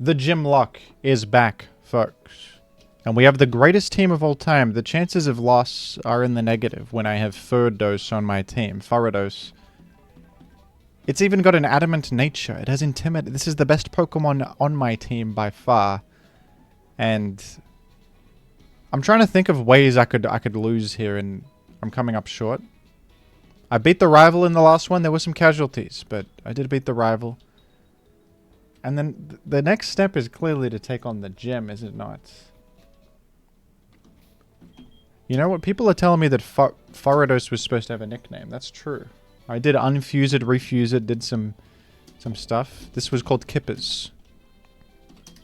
The JimLocke is back, folks. And we have the greatest team of all time. The chances of loss are in the negative when I have Furdos on my team. Farados. It's even got an adamant nature. It has intimidate. This is the best Pokemon on my team by far. And I'm trying to think of ways I could lose here, and I'm coming up short. I beat the rival in the last one. There were some casualties, but I did beat the rival. And then the next step is clearly to take on the gym, is it not? You know what? People are telling me that Farados was supposed to have a nickname. That's true. I did unfuse it, refuse it, did some stuff. This was called Kippers.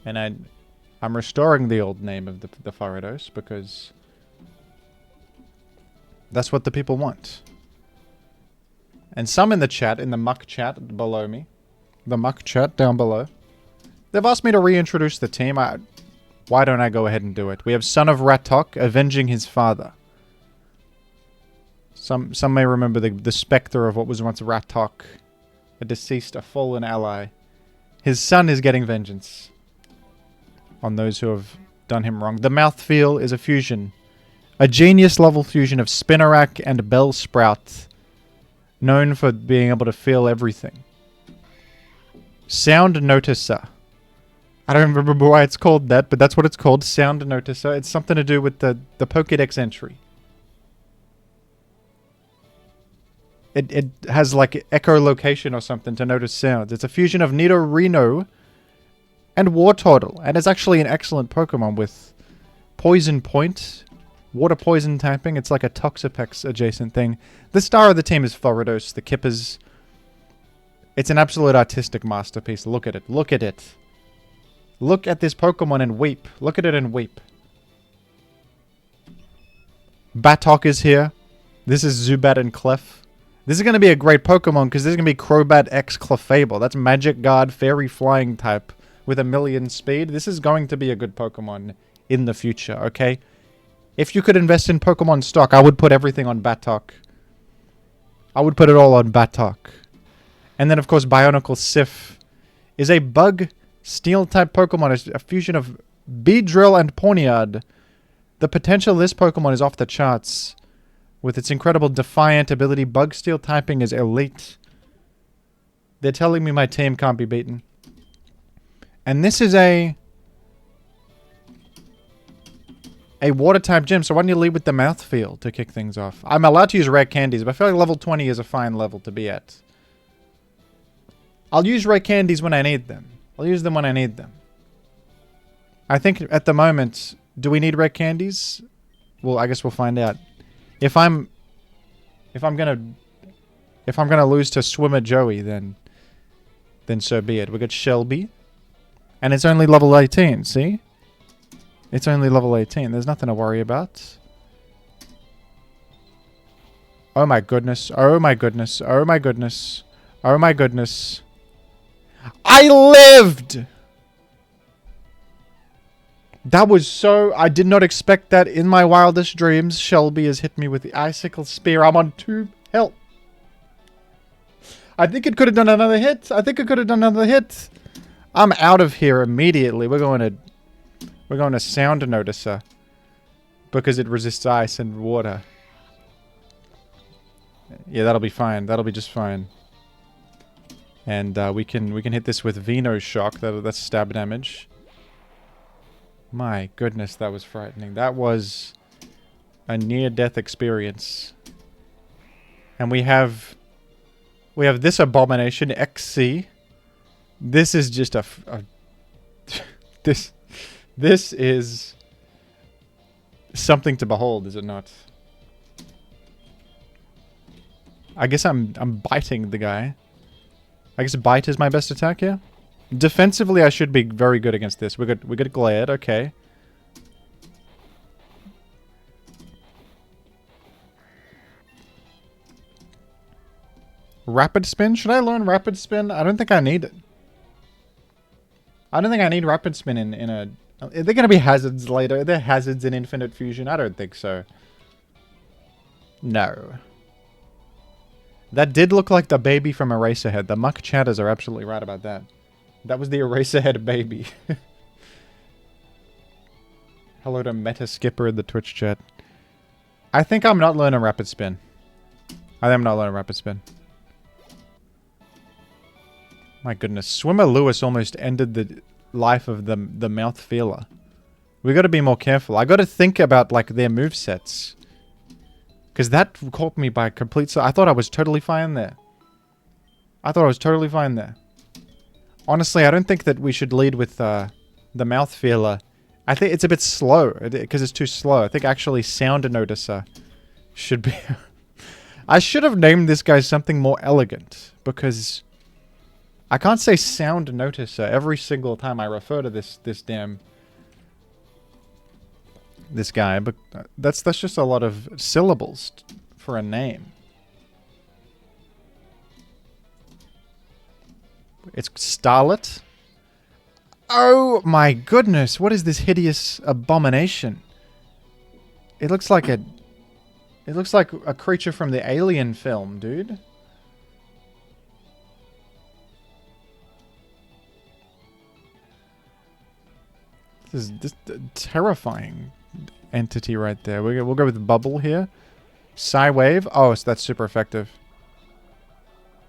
And I'm restoring the old name of the Farados because that's what the people want. And some in the chat, in the muck chat below me, the muck chat down below, they've asked me to reintroduce the team. Why don't I go ahead and do it? We have Son of Ratok avenging his father. Some may remember the specter of what was once Ratok, a deceased, a fallen ally. His son is getting vengeance on those who have done him wrong. The mouthfeel is a fusion, a genius level fusion of Spinarak and Bellsprout, known for being able to feel everything. Sound Noticer. I don't remember why it's called that, but that's what it's called, Sound Noticer. It's something to do with the Pokédex entry. It has like echolocation or something to notice sounds. It's a fusion of Nidorino and Wartortle, and it's actually an excellent Pokemon with Poison Point, Water Poison typing. It's like a Toxapex adjacent thing. The star of the team is Farados, the Kippers. It's an absolute artistic masterpiece. Look at it. Look at it. Look at this Pokemon and weep. Look at it and weep. Batok is here. This is Zubat and Clef. This is going to be a great Pokemon because this is going to be Crobat X Clefable. That's Magic Guard, Fairy Flying type with 1,000,000 speed. This is going to be a good Pokemon in the future, okay? If you could invest in Pokemon stock, I would put everything on Batok. I would put it all on Batok. And then, of course, Bionicle Sif is a bug steel-type Pokemon, a fusion of Beedrill and Ponyard. The potential of this Pokemon is off the charts. With its incredible Defiant ability, bug steel typing is elite. They're telling me my team can't be beaten. And this is a water-type gym, so why don't you lead with the mouthfeel to kick things off? I'm allowed to use rare candies, but I feel like level 20 is a fine level to be at. I'll use rare candies when I need them. I'll use them when I need them. I think at the moment, do we need rare candies? Well, I guess we'll find out. If I'm gonna lose to Swimmer Joey, then so be it. We got Shelby, and it's only level 18. See, it's only level 18. There's nothing to worry about. Oh my goodness! Oh my goodness! Oh my goodness! Oh my goodness! I lived! That was so... I did not expect that in my wildest dreams. Shelby has hit me with the Icicle Spear. I'm on 2 health. I think it could have done another hit. I think it could have done another hit. I'm out of here immediately. We're going to Sound Noticer. Because it resists ice and water. Yeah, that'll be fine. That'll be just fine. And we can hit this with Veno Shock. That's stab damage. My goodness, that was frightening. That was a near-death experience. And we have this abomination, XC. This is just this is something to behold, is it not? I guess I'm biting the guy. I guess bite is my best attack here. Defensively, I should be very good against this. We got Glad, okay. Rapid Spin? Should I learn Rapid Spin? I don't think I need it. I don't think I need Rapid Spin in a... Are there going to be hazards later? Are there hazards in Infinite Fusion? I don't think so. No. That did look like the baby from Eraserhead. The muck chatters are absolutely right about that. That was the Eraserhead baby. Hello to Meta Skipper in the Twitch chat. I think I'm not learning Rapid Spin. I think I'm not learning Rapid Spin. My goodness. Swimmer Lewis almost ended the life of the mouth feeler. We got to be more careful. I got to think about like their movesets. Because that caught me by complete... I thought I was totally fine there. Honestly, I don't think that we should lead with the mouth feeler. I think it's a bit slow, because it's too slow. I think actually Sound Noticer should be... I should have named this guy something more elegant, because I can't say Sound Noticer every single time I refer to this guy, but that's just a lot of syllables for a name. It's Starlet. Oh my goodness, what is this hideous abomination? It looks like a creature from the Alien film, dude. This is just terrifying entity right there. We'll go with Bubble here. Psywave. Oh, so that's super effective.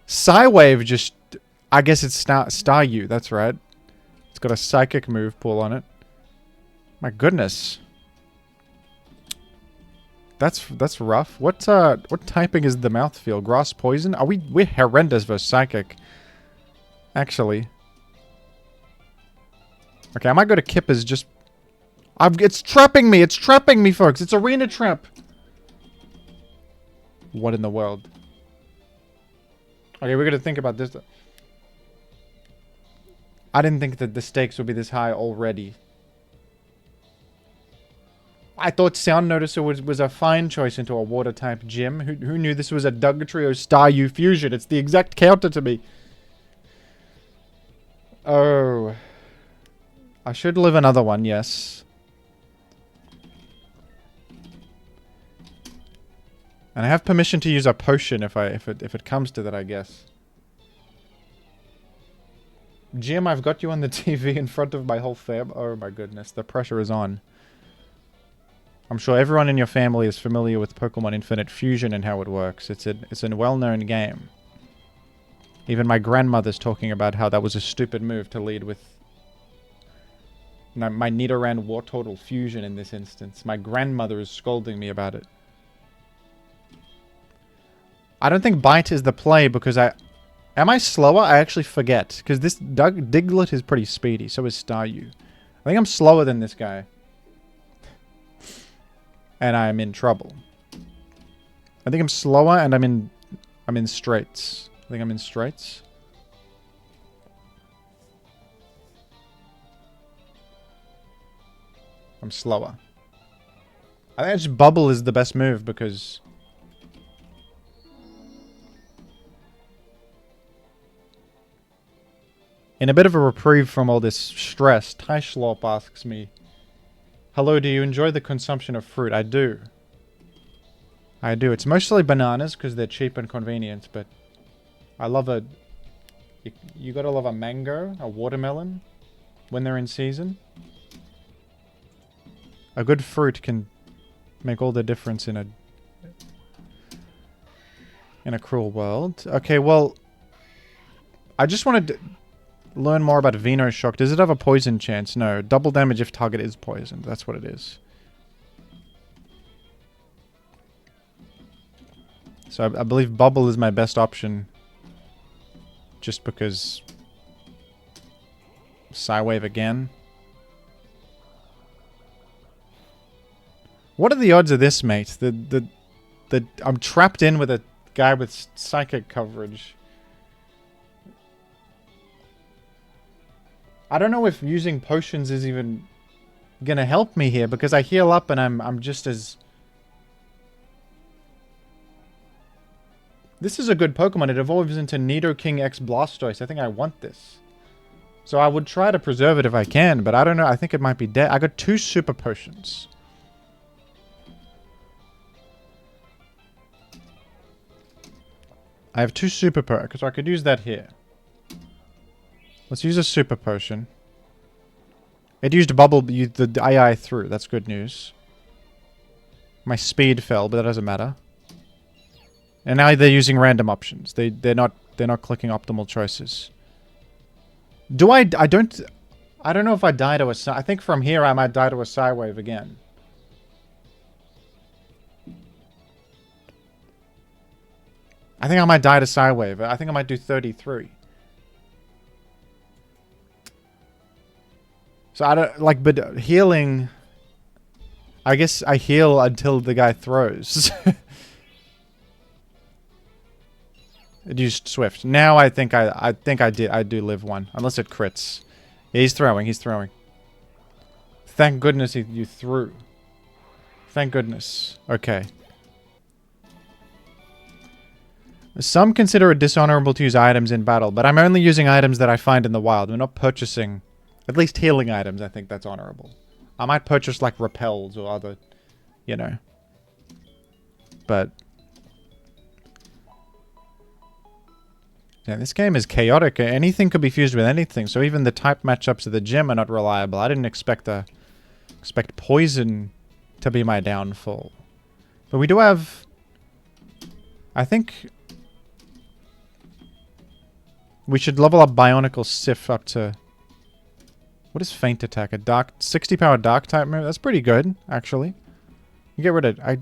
Psywave just... I guess it's Staryu, that's right. It's got a psychic move pool on it. My goodness. That's rough. What typing is the mouthfeel? Grass poison? We're horrendous versus psychic. Actually. Okay, I might go to Kip as just... it's trapping me! It's trapping me, folks! It's arena trap! What in the world? Okay, we're gonna think about this. I didn't think that the stakes would be this high already. I thought Sound Noticer was a fine choice into a water-type gym. Who knew this was a Dugtrio Staryu fusion? It's the exact counter to me. Oh. I should live another one, yes. And I have permission to use a potion if it comes to that, I guess. Jim, I've got you on the TV in front of my whole fam. Oh my goodness, the pressure is on. I'm sure everyone in your family is familiar with Pokemon Infinite Fusion and how it works. It's a well-known game. Even my grandmother's talking about how that was a stupid move to lead with my Nidoran Wartortle Fusion in this instance. My grandmother is scolding me about it. I don't think Bite is the play because Am I slower? I actually forget. Because this Diglett is pretty speedy. So is Staryu. I think I'm slower than this guy. And I'm in trouble. I think I'm slower and I'm in straits. I think I'm in straits. I'm slower. I think just Bubble is the best move because... In a bit of a reprieve from all this stress, Tyschlop asks me, hello, do you enjoy the consumption of fruit? I do. I do. It's mostly bananas because they're cheap and convenient, but I love a... You gotta love a mango, a watermelon, when they're in season. A good fruit can make all the difference in a cruel world. Okay, well... I just wanted to... learn more about Venoshock. Does it have a poison chance? No. Double damage if target is poisoned. That's what it is. So I believe Bubble is my best option. Just because... Psywave again. What are the odds of this, mate? I'm trapped in with a guy with psychic coverage. I don't know if using potions is even gonna help me here because I heal up and I'm just as... This is a good Pokemon. It evolves into Nidoking X Blastoise. I think I want this. So I would try to preserve it if I can, but I don't know. I think it might be dead. I got 2 super potions. I have 2 super potions, so I could use that here. Let's use a super potion. It used bubble the AI through. That's good news. My speed fell, but that doesn't matter. And now they're using random options. They're not clicking optimal choices. I don't know if I die to a I think from here I might die to a psi wave again. I think I might die to psi wave. I think I might do 33. So I don't like, but healing. I guess I heal until the guy throws. It used Swift. Now I think I do live one, unless it crits. Yeah, he's throwing. He's throwing. Thank goodness you threw. Thank goodness. Okay. Some consider it dishonorable to use items in battle, but I'm only using items that I find in the wild. We're not purchasing, at least healing items. I think that's honorable. I might purchase like repels or other, you know. But yeah, this game is chaotic. Anything could be fused with anything. So even the type matchups of the gym are not reliable. I didn't expect poison to be my downfall. But we do have, I think we should level up Bionicle Sif up to, what is Feint Attack? A dark 60 power dark type move? That's pretty good, actually. You get rid of, are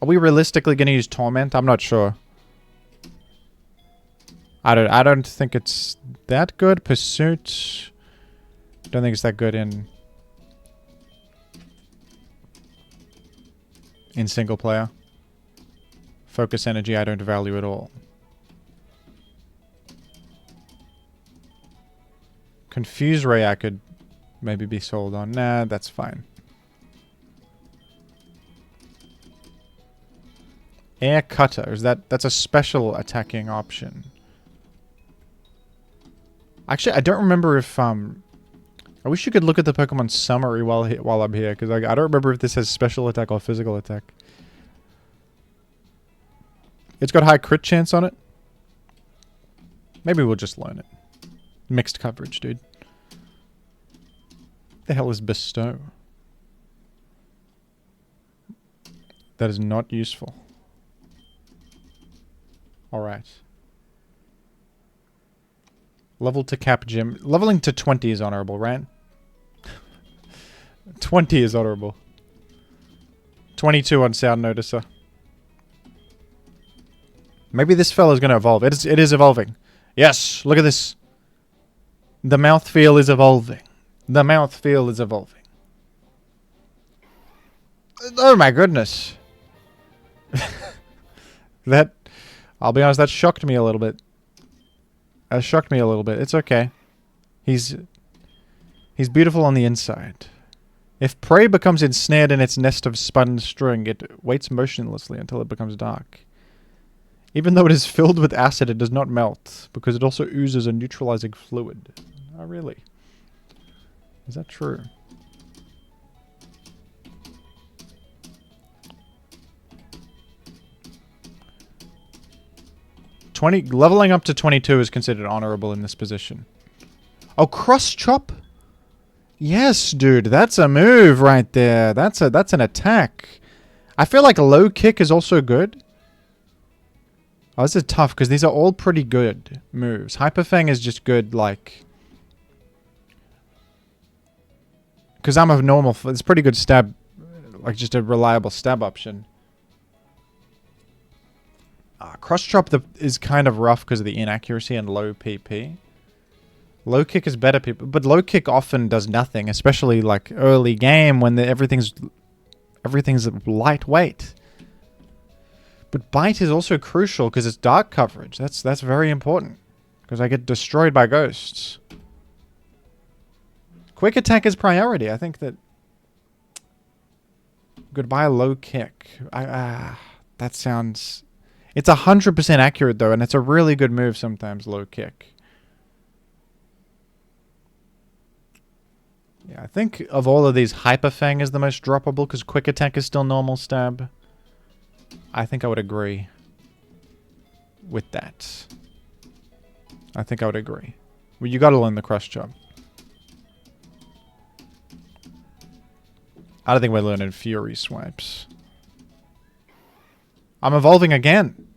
we realistically going to use Torment? I'm not sure. I don't think it's that good. Pursuit. Don't think it's that good in single player. Focus energy I don't value at all. Confuse Ray I could maybe be sold on. Nah, that's fine. Air Cutter. That's a special attacking option. Actually, I don't remember if I wish you could look at the Pokemon summary while I'm here, because I don't remember if this has special attack or physical attack. It's got high crit chance on it. Maybe we'll just learn it. Mixed coverage, dude. The hell is Bestow? That is not useful. Alright. Level to cap gym. Leveling to 20 is honorable, right? 20 is honorable. 22 on Sound Noticer. Maybe this fella's gonna evolve. It is evolving. Yes, look at this. The mouthfeel is evolving. The mouthfeel is evolving. Oh my goodness. That, I'll be honest, that shocked me a little bit. That shocked me a little bit. It's okay. He's beautiful on the inside. If prey becomes ensnared in its nest of spun string, it waits motionlessly until it becomes dark. Even though it is filled with acid, it does not melt, because it also oozes a neutralizing fluid. Oh, really? Is that true? Leveling up to 22 is considered honorable in this position. Oh, cross chop? Yes, dude, that's a move right there. That's an attack. I feel like low kick is also good. Oh, this is tough because these are all pretty good moves. Hyperfang is just good, like, because I'm a normal. It's pretty good stab, like just a reliable stab option. Cross chop is kind of rough because of the inaccuracy and low PP. Low kick is better, people, but low kick often does nothing, especially like early game when everything's lightweight. But bite is also crucial because it's dark coverage. That's very important because I get destroyed by ghosts. Quick attack is priority. I think that. Goodbye low kick. That sounds. It's 100% accurate though, and it's a really good move sometimes, low kick. Yeah, I think of all of these, Hyperfang is the most droppable because quick attack is still normal stab. I think I would agree with that. I think I would agree. Well, you gotta learn the crush job. I don't think we're learning Fury swipes. I'm evolving again.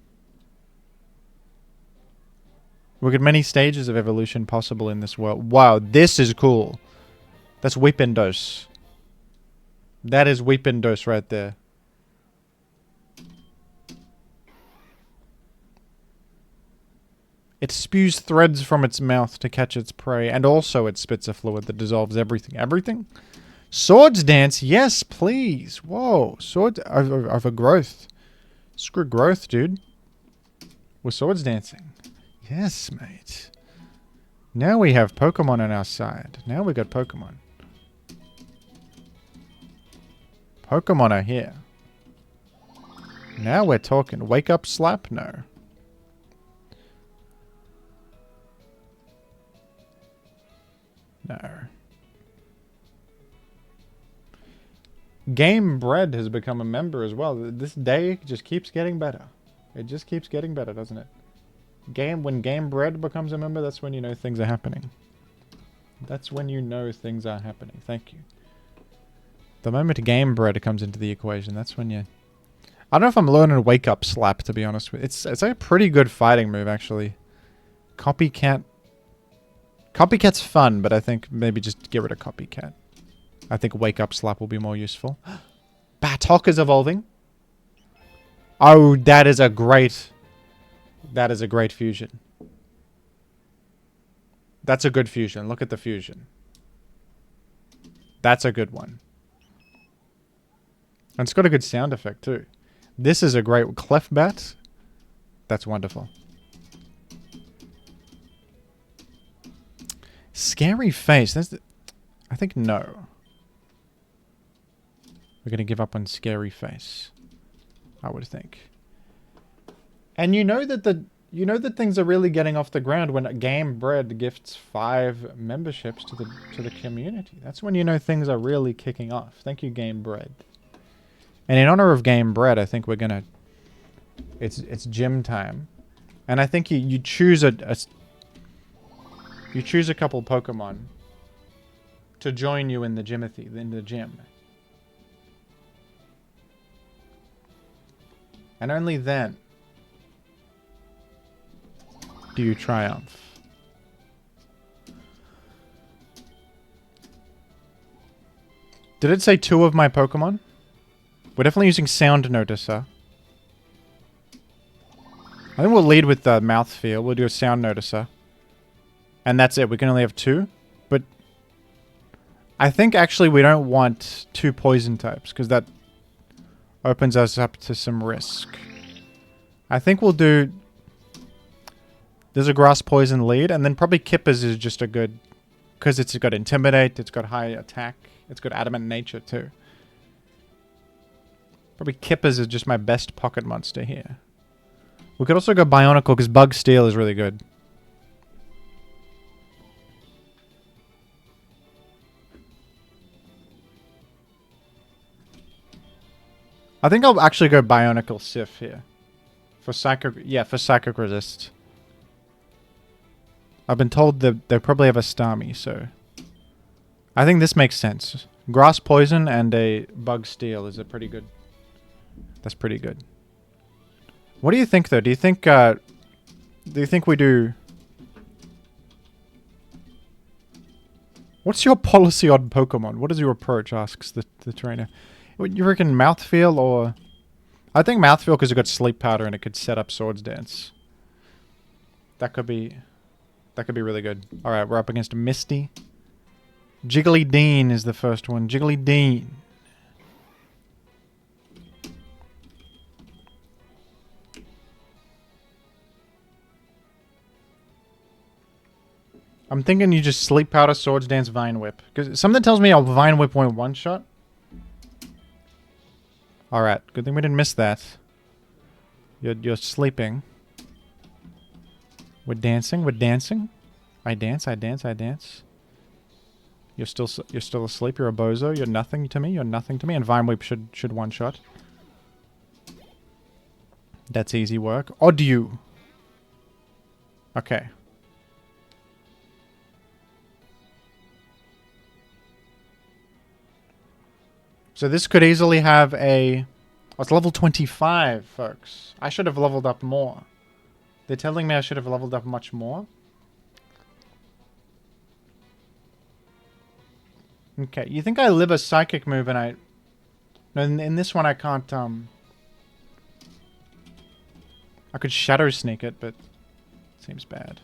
We've got many stages of evolution possible in this world. Wow, this is cool. That's weapon dose. That is weapon dose right there. It spews threads from its mouth to catch its prey, and also it spits a fluid that dissolves everything. Everything? Swords dance, yes, please. Whoa, swords over growth. Screw growth, dude. We're swords dancing. Yes, mate. Now we have Pokemon on our side. Now we got Pokemon. Pokemon are here. Now we're talking. Wake up slap? No. No. Game Bread has become a member as well. This day just keeps getting better. It just keeps getting better, doesn't it? When Game Bread becomes a member, that's when you know things are happening. That's when you know things are happening. Thank you. The moment Game Bread comes into the equation, that's when you... I don't know if I'm learning Wake Up Slap, to be honest with you. It's a pretty good fighting move, actually. Copycat. Copycat's fun, but I think maybe just get rid of Copycat. I think Wake Up Slap will be more useful. Batok is evolving. Oh, that is a great... That is a great fusion. That's a good fusion. Look at the fusion. That's a good one. And it's got a good sound effect too. This is a great Clefbat. That's wonderful. Scary face. I think no. We're going to give up on scary face. I would think. And you know that things are really getting off the ground when Game Bread gifts 5 memberships to the community. That's when you know things are really kicking off. Thank you, Game Bread. And in honor of Game Bread, I think we're gonna... It's gym time, and I think you choose you choose a couple Pokemon to join you in the gym. And only then do you triumph. Did it say 2 of my Pokemon? We're definitely using Sound Noticer. I think we'll lead with the Mouthfeel. We'll do a Sound Noticer. And that's it. We can only have 2. But I think actually we don't want 2 poison types, because that opens us up to some risk. I think we'll do... There's a Grass Poison lead, and then probably Kipper's is just a good... Because it's got Intimidate, it's got High Attack, it's got Adamant Nature too. Probably Kipper's is just my best pocket monster here. We could also go Bionicle, because Bug Steel is really good. I think I'll actually go Bionicle Sif here. For Psychic... Yeah, for Psychic Resist. I've been told that they probably have a Starmie, so... I think this makes sense. Grass Poison and a Bug Steel is a pretty good... That's pretty good. What do you think, though? Do you think we do... What's your policy on Pokemon? What is your approach, asks the trainer. You reckon Mouthfeel or... I think Mouthfeel because it got Sleep Powder and it could set up Swords Dance. That could be really good. Alright, we're up against Misty. Jiggly Dean is the first one. Jiggly Dean. I'm thinking you just Sleep Powder, Swords Dance, Vine Whip. Because something tells me I'll Vine Whip won't one-shot. Alright, good thing we didn't miss that. You're sleeping. We're dancing, we're dancing. I dance, I dance, I dance. You're still asleep, you're a bozo, you're nothing to me, and Vine Whip should one-shot. That's easy work. Odd you. Okay. So this could easily have a... Oh, it's level 25, folks. I should have leveled up more. They're telling me I should have leveled up much more. Okay, you think I live a psychic move and I... No, in this one I can't, I could shadow sneak it, but it seems bad.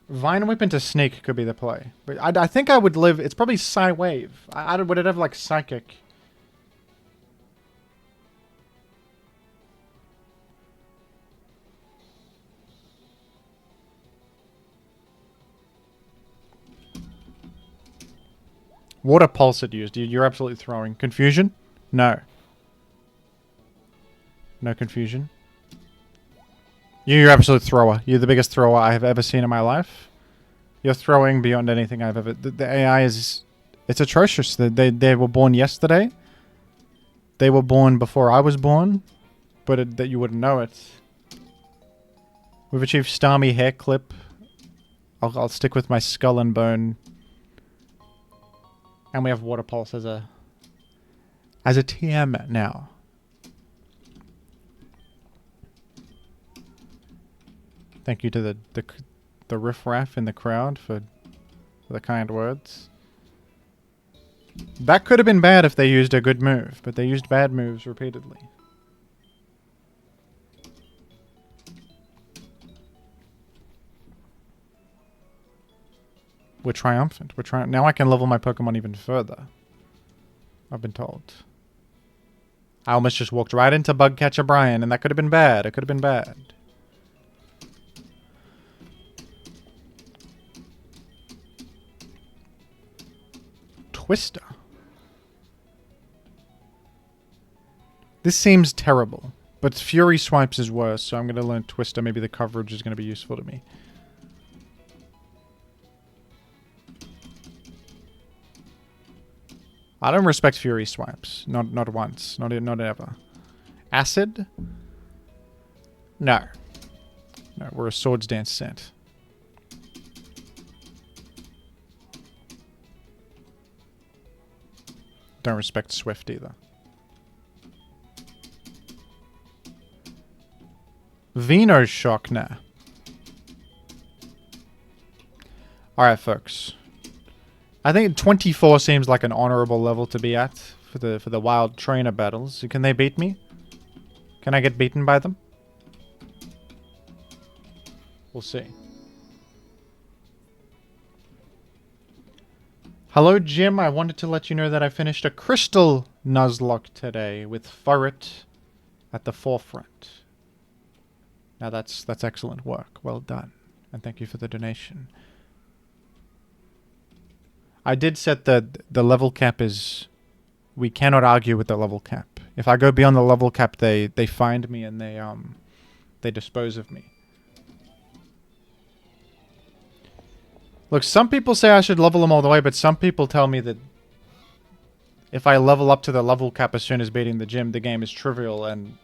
Vine Whip into Sneak could be the play. But I think I would live... It's probably Psy Wave. Would it have, like, Psychic? Water Pulse it used. You're absolutely throwing. Confusion? No. No confusion. You're absolute thrower. You're the biggest thrower I have ever seen in my life. You're throwing beyond anything I've ever... The AI is... It's atrocious. They were born yesterday. They were born before I was born. But that you wouldn't know it. We've achieved Starmie Hair Clip. I'll stick with my Skull and Bone. And we have Water Pulse as a TM now. Thank you to the riffraff in the crowd for the kind words. That could have been bad if they used a good move, but they used bad moves repeatedly. We're triumphant. Now I can level my Pokemon even further. I've been told. I almost just walked right into Bugcatcher Brian, and that could have been bad. It could have been bad. Twister. This seems terrible, but Fury Swipes is worse, so I'm going to learn Twister. Maybe the coverage is going to be useful to me. I don't respect Fury Swipes. Not once. Not ever. Acid? No. No, we're a Swords Dance set. Don't respect Swift either. Veno Shock, nah. Alright, folks. I think 24 seems like an honorable level to be at for the wild trainer battles. Can they beat me? Can I get beaten by them? We'll see. Hello, Jim. I wanted to let you know that I finished a crystal Nuzlocke today with Furret at the forefront. Now that's excellent work. Well done. And thank you for the donation. I did set the level cap is... We cannot argue with the level cap. If I go beyond the level cap, they find me and they dispose of me. Look, some people say I should level them all the way, but some people tell me that if I level up to the level cap as soon as beating the gym, the game is trivial and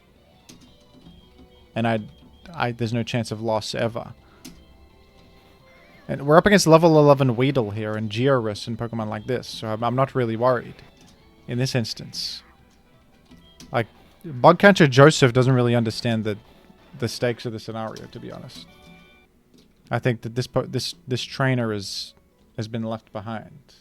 there's no chance of loss ever. And we're up against level 11 Weedle here and Georis and Pokemon like this, so I'm not really worried in this instance. Like, Bugcatcher Joseph doesn't really understand the stakes of the scenario, to be honest. I think that this trainer has been left behind.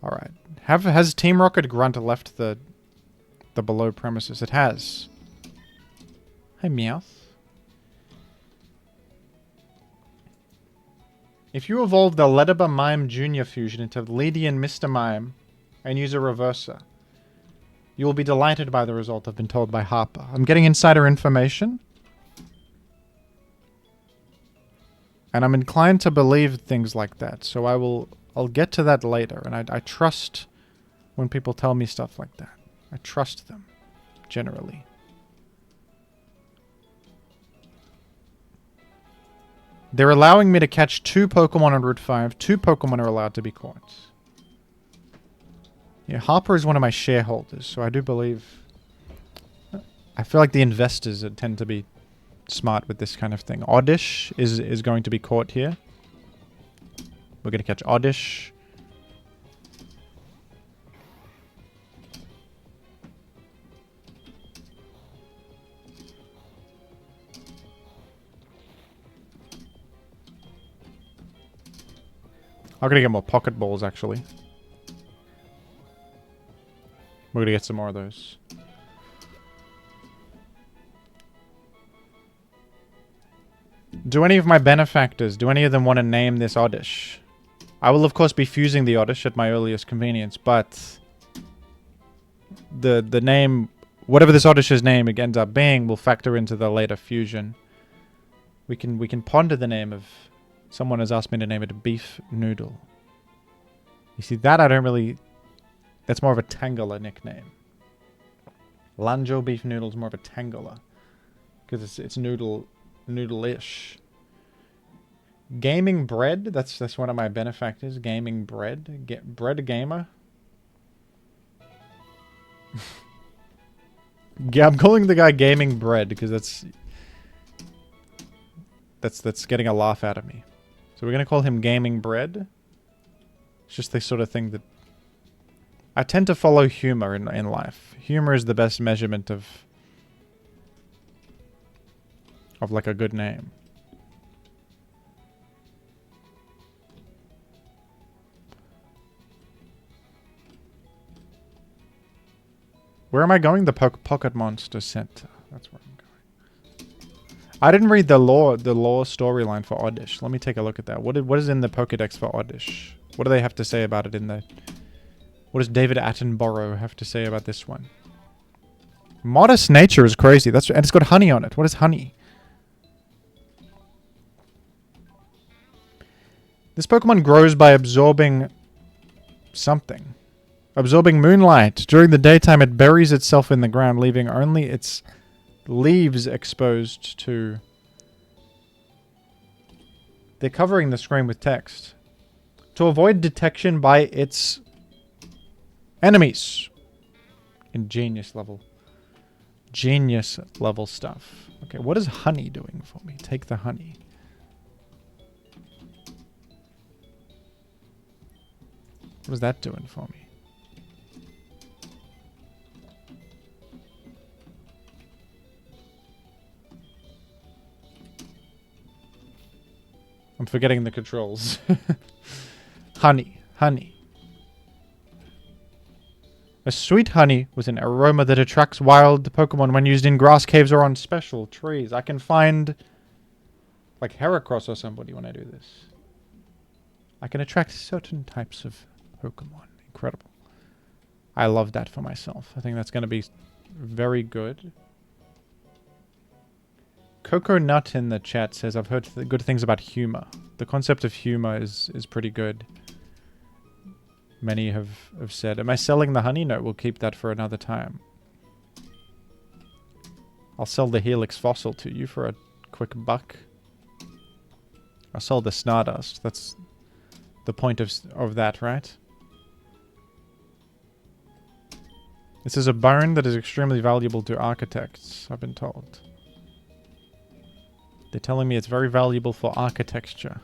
All right. Has Team Rocket Grunt left the below premises? It has. Hi, Meowth. If you evolve the Ledaba Mime Junior fusion into Leedian Mr. Mime and use a reverser, you will be delighted by the result, I've been told by Harper. I'm getting insider information. And I'm inclined to believe things like that. So I'll get to that later. And I trust when people tell me stuff like that. I trust them, generally. They're allowing me to catch 2 Pokemon on Route 5. 2 Pokemon are allowed to be caught. Yeah, Harper is one of my shareholders, so I do believe... I feel like the investors tend to be smart with this kind of thing. Oddish is going to be caught here. We're going to catch Oddish. I'm going to get more pocket balls, actually. We're going to get some more of those. Do any of my benefactors, do any of them want to name this Oddish? I will, of course, be fusing the Oddish at my earliest convenience, but the name, whatever this Oddish's name ends up being, will factor into the later fusion. We can ponder the name of... Someone has asked me to name it Beef Noodle. You see, that I don't really... That's more of a Tangler nickname. Lanjo Beef Noodle is more of a Tangler. Because it's noodle-ish. Gaming Bread, that's one of my benefactors. Gaming Bread. Bread Gamer. Yeah, I'm calling the guy Gaming Bread because that's getting a laugh out of me. So we're going to call him Gaming Bread. It's just the sort of thing that... I tend to follow humor in life. Humor is the best measurement of like a good name. Where am I going? The Pocket Monster Center. That's where I'm going. I didn't read the lore storyline for Oddish. Let me take a look at that. What is in the Pokédex for Oddish? What do they have to say about it in the... What does David Attenborough have to say about this one? Modest nature is crazy. And it's got honey on it. What is honey? This Pokemon grows by absorbing something. Absorbing moonlight. During the daytime, it buries itself in the ground, leaving only its leaves exposed to... They're covering the screen with text. To avoid detection by its enemies. Ingenious level. Genius level stuff. Okay, what is honey doing for me? Take the honey. What is that doing for me? I'm forgetting the controls. Honey. Honey. A sweet honey with an aroma that attracts wild Pokemon when used in grass caves or on special trees. I can find like Heracross or somebody when I do this. I can attract certain types of Pokemon. Incredible. I love that for myself. I think that's going to be very good. Coco Nut in the chat says, I've heard good things about humor. The concept of humor is pretty good. Many have said, am I selling the honey? No, we'll keep that for another time. I'll sell the Helix Fossil to you for a quick buck. I'll sell the Stardust. That's the point of that, right? This is a bone that is extremely valuable to architects, I've been told. They're telling me it's very valuable for architecture.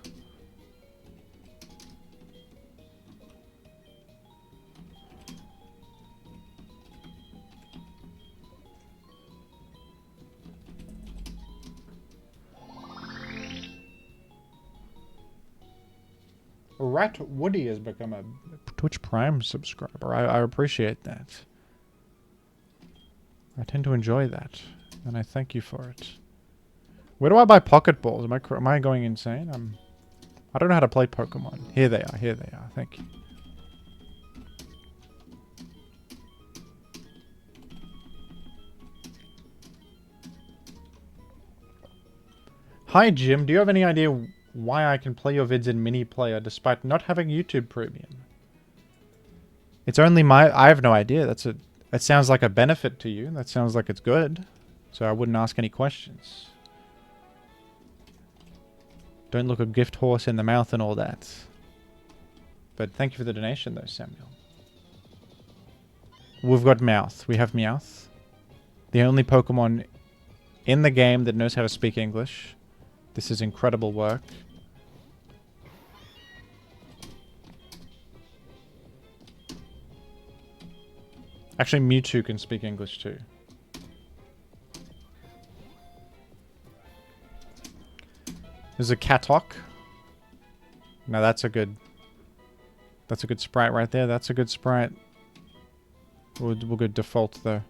Rat Woody has become a Twitch Prime subscriber. I appreciate that. I tend to enjoy that, and I thank you for it. Where do I buy Pocket Balls? Am I going insane? I don't know how to play Pokemon. Here they are. Here they are. Thank you. Hi, Jim. Do you have any idea why I can play your vids in mini player despite not having YouTube Premium? It's only I have no idea. That sounds like a benefit to you. That sounds like it's good. So I wouldn't ask any questions. Don't look a gift horse in the mouth and all that. But thank you for the donation though, Samuel. We've got Meowth. We have Meowth. The only Pokemon in the game that knows how to speak English. This is incredible work. Actually, Mewtwo can speak English too. There's a Katok. Now that's a good sprite right there. That's a good sprite. We'll go default though.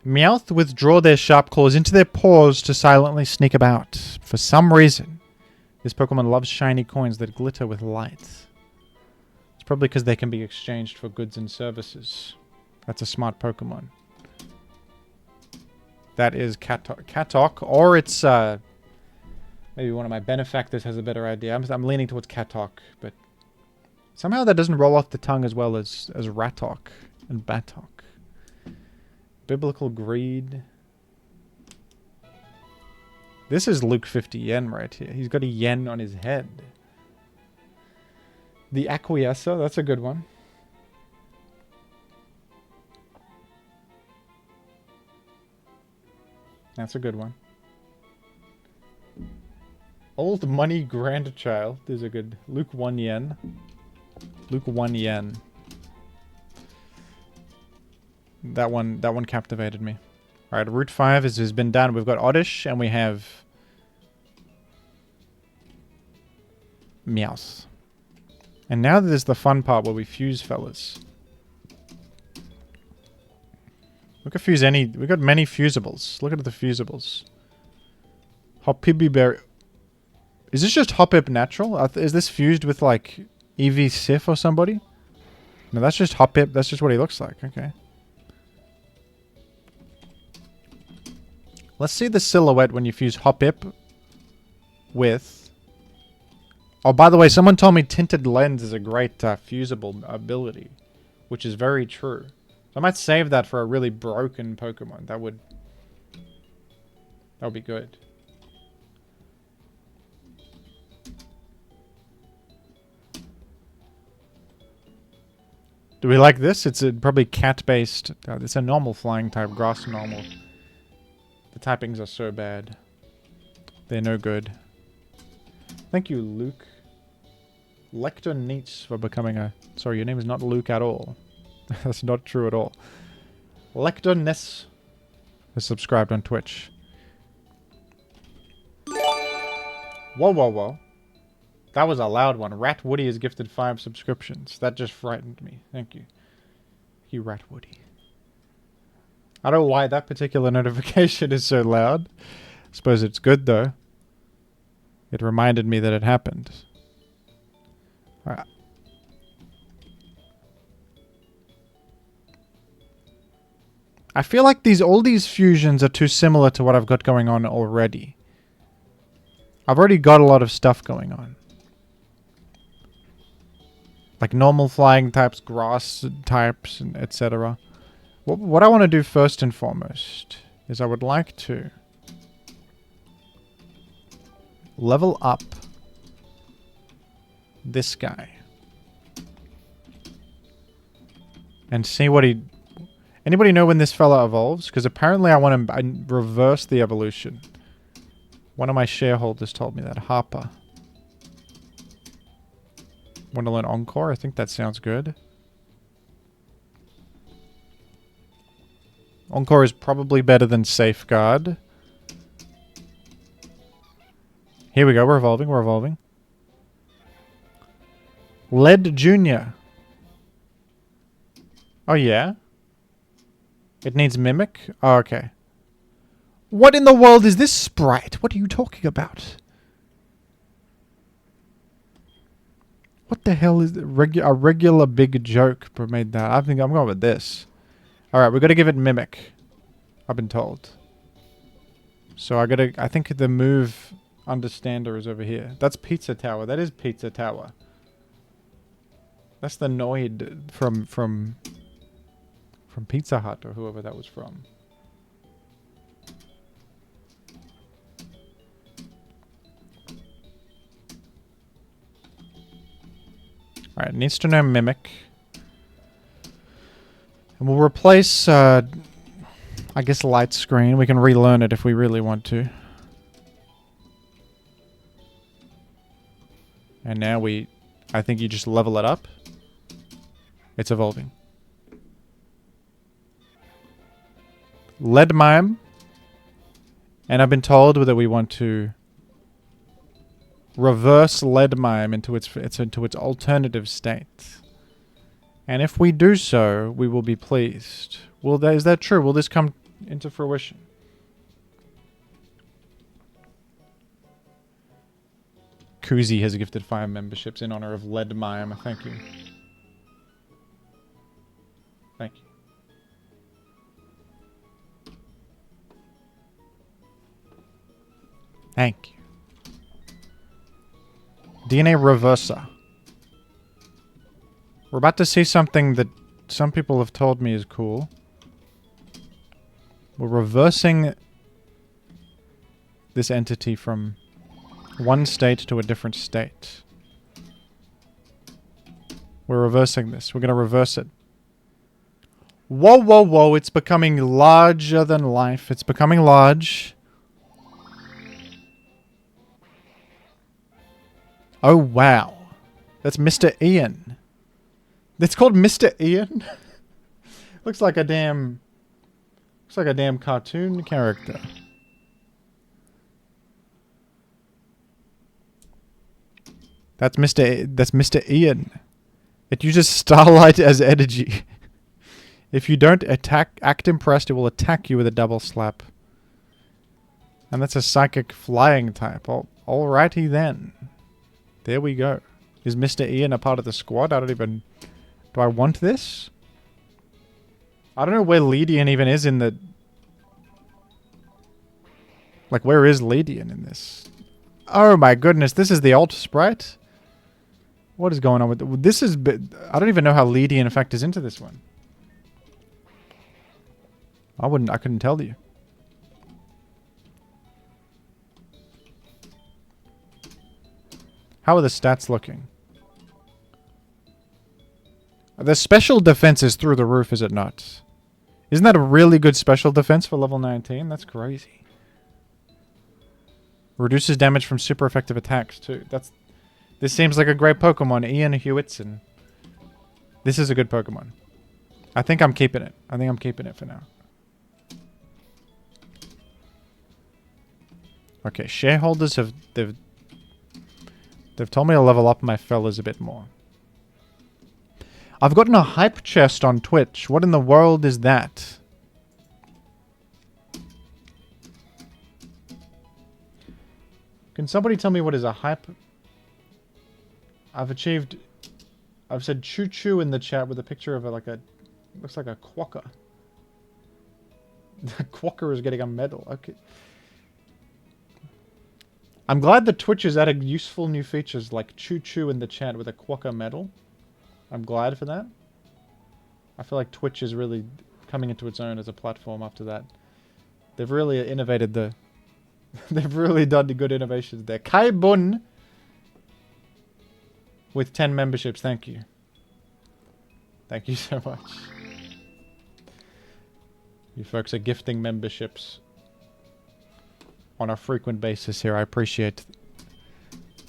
Meowth withdraw their sharp claws into their paws to silently sneak about. For some reason, this Pokemon loves shiny coins that glitter with light. It's probably because they can be exchanged for goods and services. That's a smart Pokemon. That is Katok, or it's maybe one of my benefactors has a better idea. I'm leaning towards Katok, but somehow that doesn't roll off the tongue as well as Ratok and Batok. Biblical greed. This is Luke 50 yen right here. He's got a yen on his head. The Acquiescer, that's a good one. That's a good one. Old Money Grandchild is a good... Luke 1 yen. Luke 1 yen. That one captivated me. Alright, Route 5 has been done. We've got Oddish and we have... Meowth. And now there's the fun part where we fuse fellas. We could fuse any... We got many fusibles. Look at the fusibles. Hoppibby Berry... Is this just Hoppip Natural? Is this fused with like EV Sif or somebody? No, that's just Hoppip. That's just what he looks like. Okay. Let's see the silhouette when you fuse Hoppip with... Oh, by the way, someone told me Tinted Lens is a great fusible ability, which is very true. So I might save that for a really broken Pokemon. That would be good. Do we like this? It's probably cat-based. It's a normal flying type, grass normal. The typings are so bad. They're no good. Thank you, Luke. Lecter Neats for becoming a... Sorry, your name is not Luke at all. That's not true at all. Lecter Ness is subscribed on Twitch. Whoa, whoa, whoa. That was a loud one. Rat Woody is gifted 5 subscriptions. That just frightened me. Thank you. You Rat Woody. I don't know why that particular notification is so loud. I suppose it's good, though. It reminded me that it happened. Alright. I feel like all these fusions are too similar to what I've got going on already. I've already got a lot of stuff going on. Like normal flying types, grass types, and etc. What I want to do first and foremost is I would like to level up this guy. And see what he... Anybody know when this fella evolves? Because apparently I want to reverse the evolution. One of my shareholders told me that. Harper. Want to learn Encore? I think that sounds good. Encore is probably better than Safeguard. Here we go. We're evolving. We're evolving. Lead Jr. Oh, yeah? It needs Mimic? Oh, okay. What in the world is this sprite? What are you talking about? What the hell is a regular big joke made that? I think I'm going with this. Alright, we've got to give it Mimic. I've been told. So I think the move Understander is over here. That's Pizza Tower. That is Pizza Tower. That's the Noid from Pizza Hut or whoever that was from. Alright, needs to know Mimic. And we'll replace I guess light screen. We can relearn it if we really want to. And now I think you just level it up. It's evolving. Lead mime. And I've been told that we want to reverse lead mime into its alternative state. And if we do so, we will be pleased. Is that true? Will this come into fruition? Koozie has gifted 5 memberships in honor of lead mime. Thank you. Thank you. Thank you. DNA reverser. We're about to see something that some people have told me is cool. We're reversing this entity from one state to a different state. We're reversing this. We're going to reverse it. Whoa, whoa, whoa. It's becoming larger than life. It's becoming large. Oh, wow. That's Mr. Ian. It's called Mr. Ian? Looks like a damn cartoon character. That's Mr. Ian. It uses starlight as energy. If you don't act impressed, it will attack you with a double slap. And that's a psychic flying type. Alrighty then. There we go. Is Mr. Ian a part of the squad? I don't even... Do I want this? I don't know where Lydian even is in the... Like, where is Lydian in this? Oh my goodness, this is the alt sprite? What is going on with... This is... I don't even know how Lydian factors into this one. I couldn't tell you. How are the stats looking? The special defense is through the roof, is it not? Isn't that a really good special defense for level 19? That's crazy. Reduces damage from super effective attacks, too. This seems like a great Pokemon. Ian Hewitson. This is a good Pokemon. I think I'm keeping it. I think I'm keeping it for now. Okay, shareholders have... They've told me to level up my fellas a bit more. I've gotten a hype chest on Twitch. What in the world is that? Can somebody tell me what is a hype? I've said choo choo in the chat with a picture of looks like a quokka. The quokka is getting a medal. Okay. I'm glad that Twitch has added useful new features like choo choo in the chat with a quokka medal. I'm glad for that. I feel like Twitch is really coming into its own as a platform after that. They've really innovated They've really done the good innovations there. Kai Bun with 10 memberships. Thank you. Thank you so much. You folks are gifting memberships on a frequent basis here. I appreciate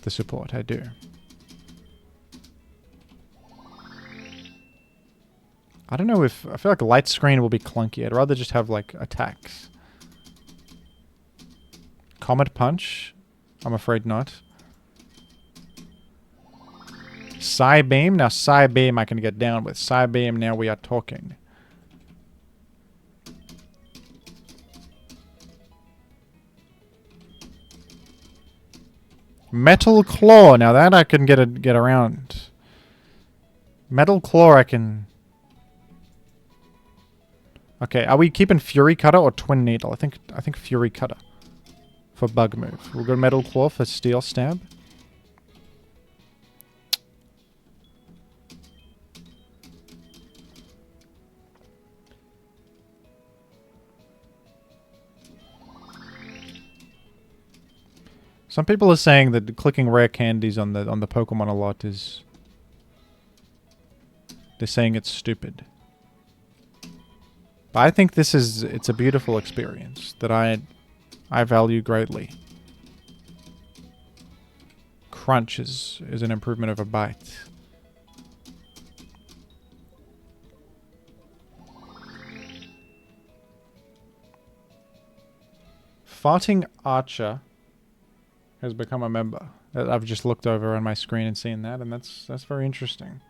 the support. I do. I don't know if... I feel like light screen will be clunky. I'd rather just have, like, attacks. Comet Punch? I'm afraid not. Psy Beam? Now, Psy Beam I can get down with. Psy Beam, now we are talking. Metal Claw. Now that I can get around. Metal Claw I can... Okay, are we keeping Fury Cutter or Twin Needle? I think Fury Cutter for bug move. We'll go Metal Claw for Steel Stab. Some people are saying that clicking rare candies on the Pokemon a lot is... They're saying it's stupid. But I think it's a beautiful experience that I value greatly. Crunch is an improvement of a bite. Farting Archer has become a member. I've just looked over on my screen and seen that, and that's very interesting.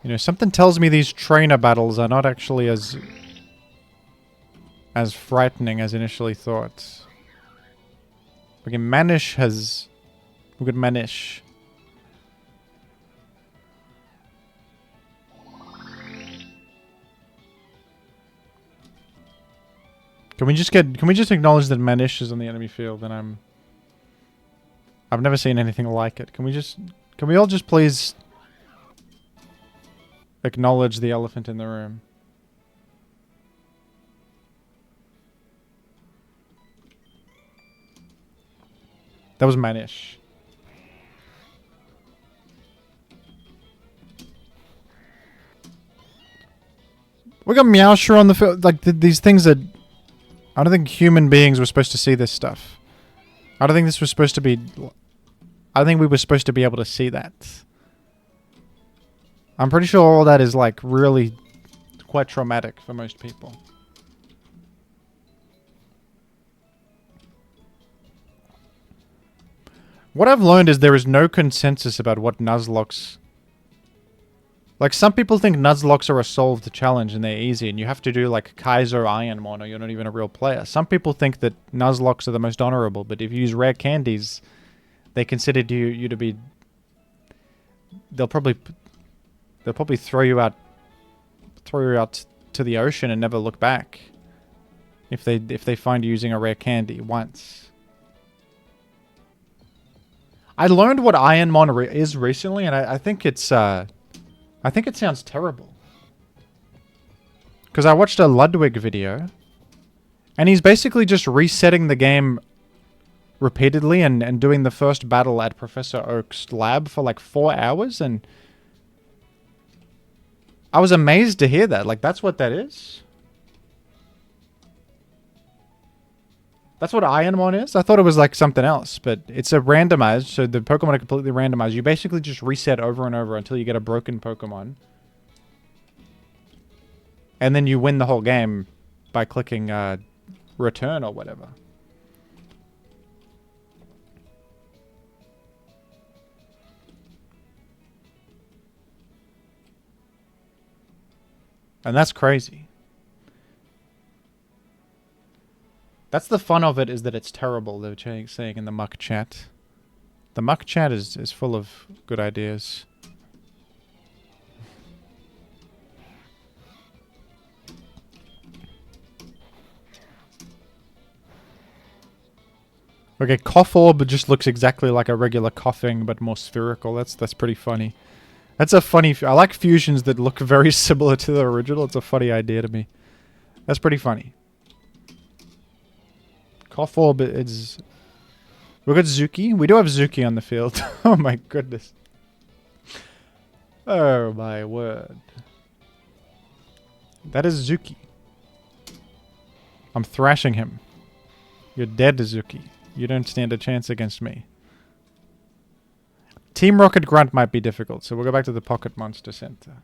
You know, something tells me these trainer battles are not actually as frightening as initially thought. Okay, Manish has... Look at Manish. Can we just acknowledge that Manish is on the enemy field and I've never seen anything like it. Can we all just please acknowledge the elephant in the room? That was Manish. We got Meowsher on the field. Like, these things that... I don't think human beings were supposed to see this stuff. I don't think this was supposed to be... I think we were supposed to be able to see that. I'm pretty sure all that is, like, really quite traumatic for most people. What I've learned is there is no consensus about what Nuzlocke's... Like, some people think Nuzlocke are a solved challenge and they're easy, and you have to do, like, Kaiser Ironmon or you're not even a real player. Some people think that Nuzlocke are the most honorable, but if you use rare candies, they consider you to be... They'll probably throw you out to the ocean and never look back if they find you using a rare candy once. I learned what Ironmon is recently, and I think it's... I think it sounds terrible. Because I watched a Ludwig video. And he's basically just resetting the game repeatedly and doing the first battle at Professor Oak's lab for like 4 hours. And I was amazed to hear that. Like, that's what that is? That's what Ironmon is? I thought it was like something else, but it's a randomized, so the Pokemon are completely randomized. You basically just reset over and over until you get a broken Pokemon. And then you win the whole game by clicking return or whatever. And that's crazy. That's the fun of it, is that it's terrible, they were saying in the muck chat. The muck chat is full of good ideas. Okay, Cough Orb just looks exactly like a regular coughing, but more spherical. That's pretty funny. That's a funny... I like fusions that look very similar to the original. It's a funny idea to me. That's pretty funny. Cough Orb is... We've got Zuki. We do have Zuki on the field. Oh my goodness. Oh my word. That is Zuki. I'm thrashing him. You're dead, Zuki. You don't stand a chance against me. Team Rocket Grunt might be difficult, so we'll go back to the Pocket Monster Center.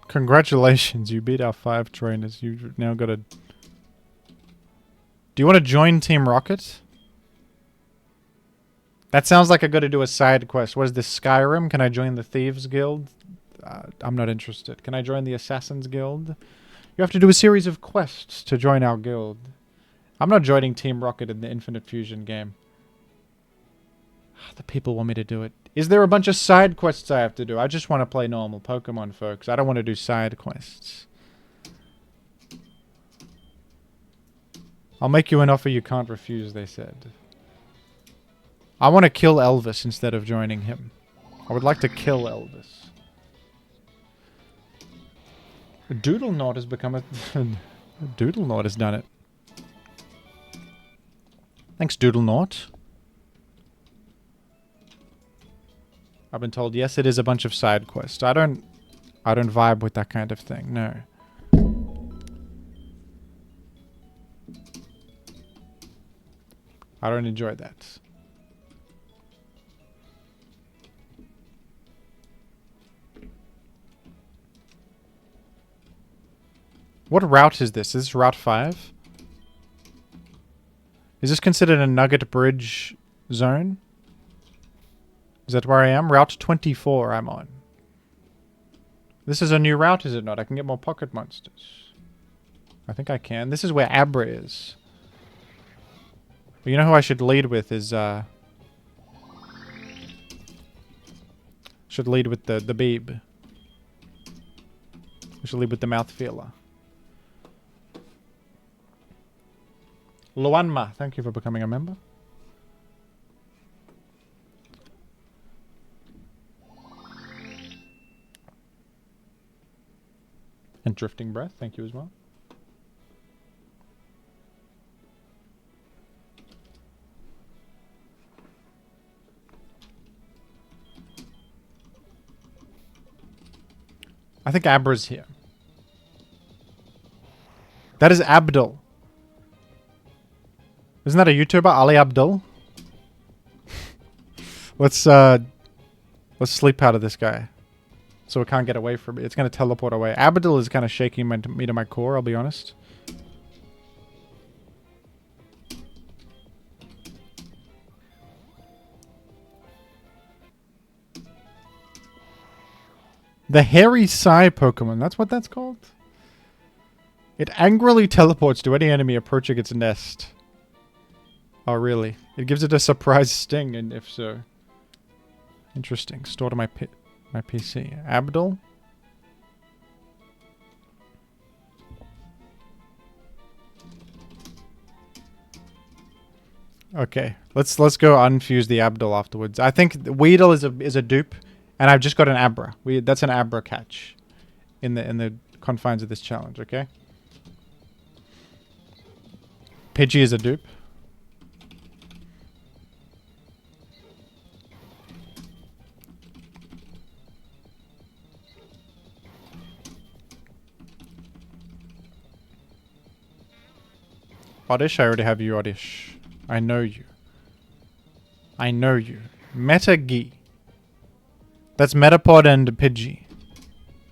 Congratulations, you beat our 5 trainers. You've now got a... Do you want to join Team Rocket? That sounds like I got to do a side quest. What is this, Skyrim? Can I join the Thieves Guild? I'm not interested. Can I join the Assassins Guild? You have to do a series of quests to join our guild. I'm not joining Team Rocket in the Infinite Fusion game. The people want me to do it. Is there a bunch of side quests I have to do? I just want to play normal Pokemon, folks. I don't want to do side quests. I'll make you an offer you can't refuse, they said. I want to kill Elvis instead of joining him. I would like to kill Elvis. Doodle Knot has become a... Doodle Knot has done it. Thanks, Doodle Knot. I've been told, yes, it is a bunch of side quests. I don't vibe with that kind of thing, no. I don't enjoy that. What route is this? Is this Route 5? Is this considered a Nugget Bridge zone? Is that where I am? Route 24 I'm on. This is a new route, is it not? I can get more pocket monsters. I think I can. This is where Abra is. But you know who I should lead with is, should lead with the Beeb. We should lead with the Mouth Feeler. Luanma, thank you for becoming a member. And Drifting Breath, thank you as well. I think Abra's here. That is Abdul. Isn't that a YouTuber, Ali Abdul? Let's sleep out of this guy, so it can't get away from me. It's gonna teleport away. Abdul is kind of shaking me to my core. I'll be honest. The Hairy Psy Pokemon. That's what that's called. It angrily teleports to any enemy approaching its nest. Oh, really? It gives it a surprise sting, and if so... Interesting. Store to my PC. Abdul? Okay. Let's go unfuse the Abdul afterwards. I think Weedle is a dupe, and I've just got an Abra. That's an Abra catch in the confines of this challenge, okay? Pidgey is a dupe. Oddish, I already have you, Oddish. I know you. I know you. Metagi. That's Metapod and Pidgey.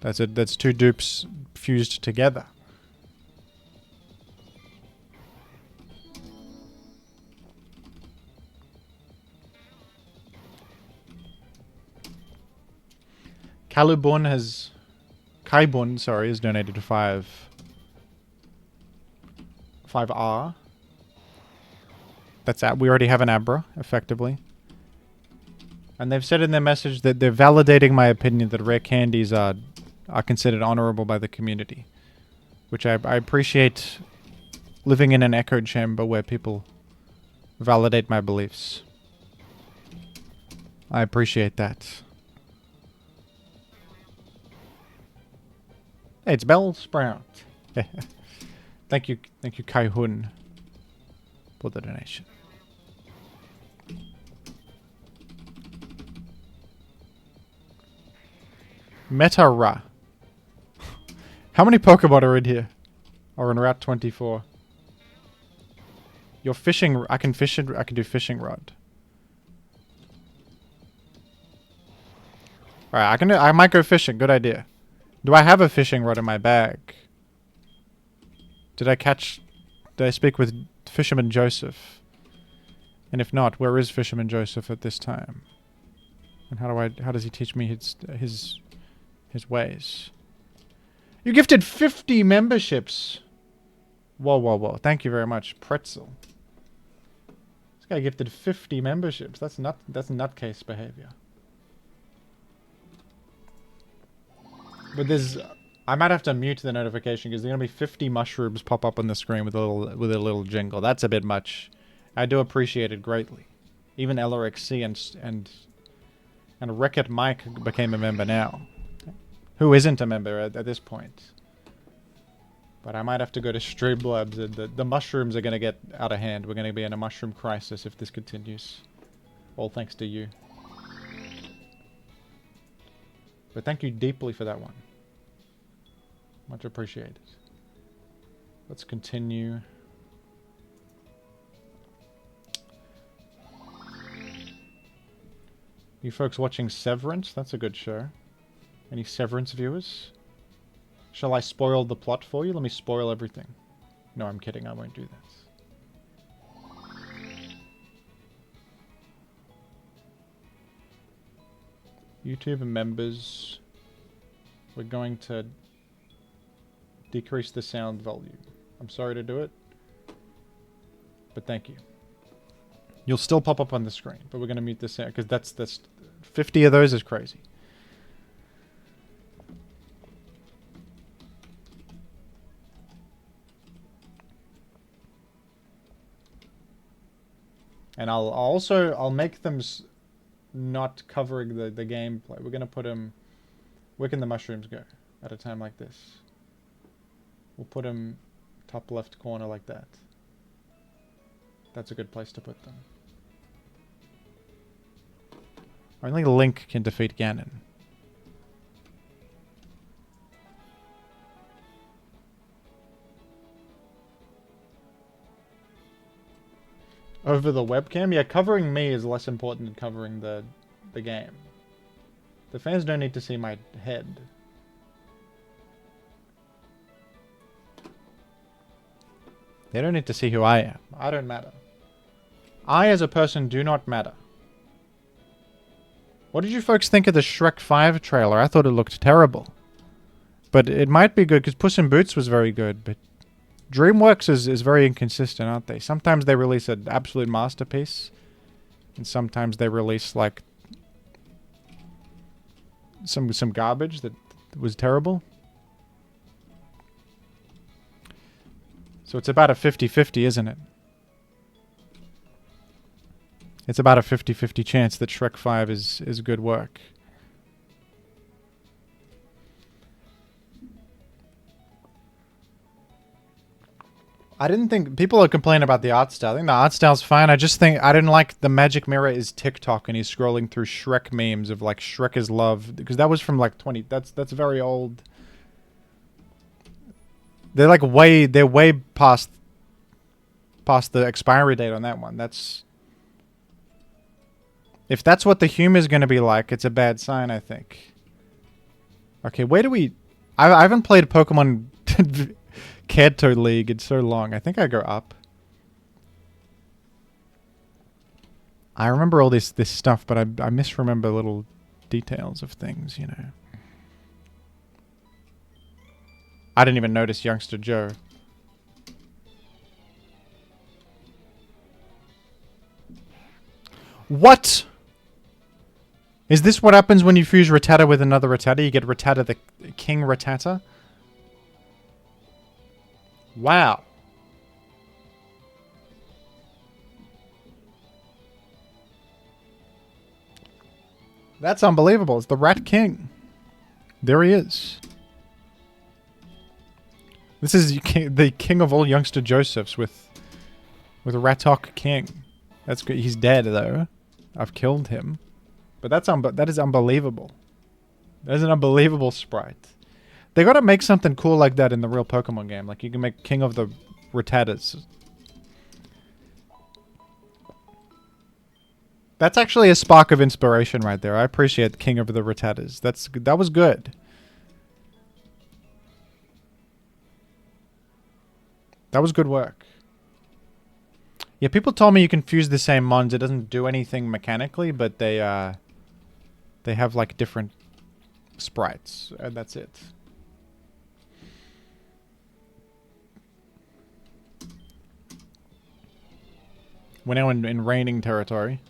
That's it. That's two dupes fused together. Kaibun has donated 5R. That's that. We already have an Abra, effectively. And they've said in their message that they're validating my opinion that rare candies are considered honorable by the community. Which I appreciate, living in an echo chamber where people validate my beliefs. I appreciate that. Hey, it's Bell Sprout. Thank you, Kai Hun, for the donation. Metara. How many Pokemon are in here? Or in Route 24? Your fishing... I can do fishing rod. Alright, I might go fishing. Good idea. Do I have a fishing rod in my bag? Did I speak with Fisherman Joseph? And if not, where is Fisherman Joseph at this time? And how does he teach me his ways? You gifted 50 memberships. Whoa. Thank you very much, Pretzel. This guy gifted 50 memberships. That's nutcase behavior. But I might have to mute the notification because there's gonna be 50 mushrooms pop up on the screen with a little jingle. That's a bit much. I do appreciate it greatly. Even LRXC and Rickett Mike became a member now. Who isn't a member at this point? But I might have to go to Streamlabs. The mushrooms are gonna get out of hand. We're gonna be in a mushroom crisis if this continues. All thanks to you. But thank you deeply for that one. Much appreciated. Let's continue. You folks watching Severance? That's a good show. Any Severance viewers? Shall I spoil the plot for you? Let me spoil everything. No, I'm kidding. I won't do that. YouTube members, we're going to decrease the sound volume. I'm sorry to do it, but thank you. You'll still pop up on the screen, but we're going to mute the sound because that's 50 of those is crazy. And I'll make them not covering the gameplay. We're going to put them... Where can the mushrooms go at a time like this? We'll put them top left corner like that. That's a good place to put them. Only Link can defeat Ganon. Over the webcam? Yeah, covering me is less important than covering the game. The fans don't need to see my head. They don't need to see who I am. I don't matter. I as a person do not matter. What did you folks think of the Shrek 5 trailer? I thought it looked terrible. But it might be good because Puss in Boots was very good, but DreamWorks is very inconsistent, aren't they? Sometimes they release an absolute masterpiece, and sometimes they release like some garbage that was terrible. So it's about a 50-50, isn't it? It's about a 50-50 chance that Shrek 5 is good work. I didn't think... People are complaining about the art style. I think the art style's fine. I just think... I didn't like the magic mirror is TikTok and he's scrolling through Shrek memes of like Shrek is love. Because that was from like 20... That's very old. They're like way... They're way past the expiry date on that one. That's... If that's what the humor is going to be like, it's a bad sign, I think. Okay, where do we... I haven't played Pokemon Kanto League in so long. I think I go up. I remember all this stuff, but I misremember little details of things, you know. I didn't even notice Youngster Joe. What? Is this what happens when you fuse Rattata with another Rattata? You get Rattata the King Rattata? Wow. That's unbelievable. It's the Rat King. There he is. This is the king of all Youngster Josephs with Ratok King. That's good. He's dead though. I've killed him. But that is unbelievable. That is an unbelievable sprite. They gotta make something cool like that in the real Pokemon game. Like you can make King of the Rattatas. That's actually a spark of inspiration right there. I appreciate King of the Rattatas. That was good. That was good work. Yeah, people told me you can fuse the same mons. It doesn't do anything mechanically, but they have like different sprites, and that's it. We're now in raining territory.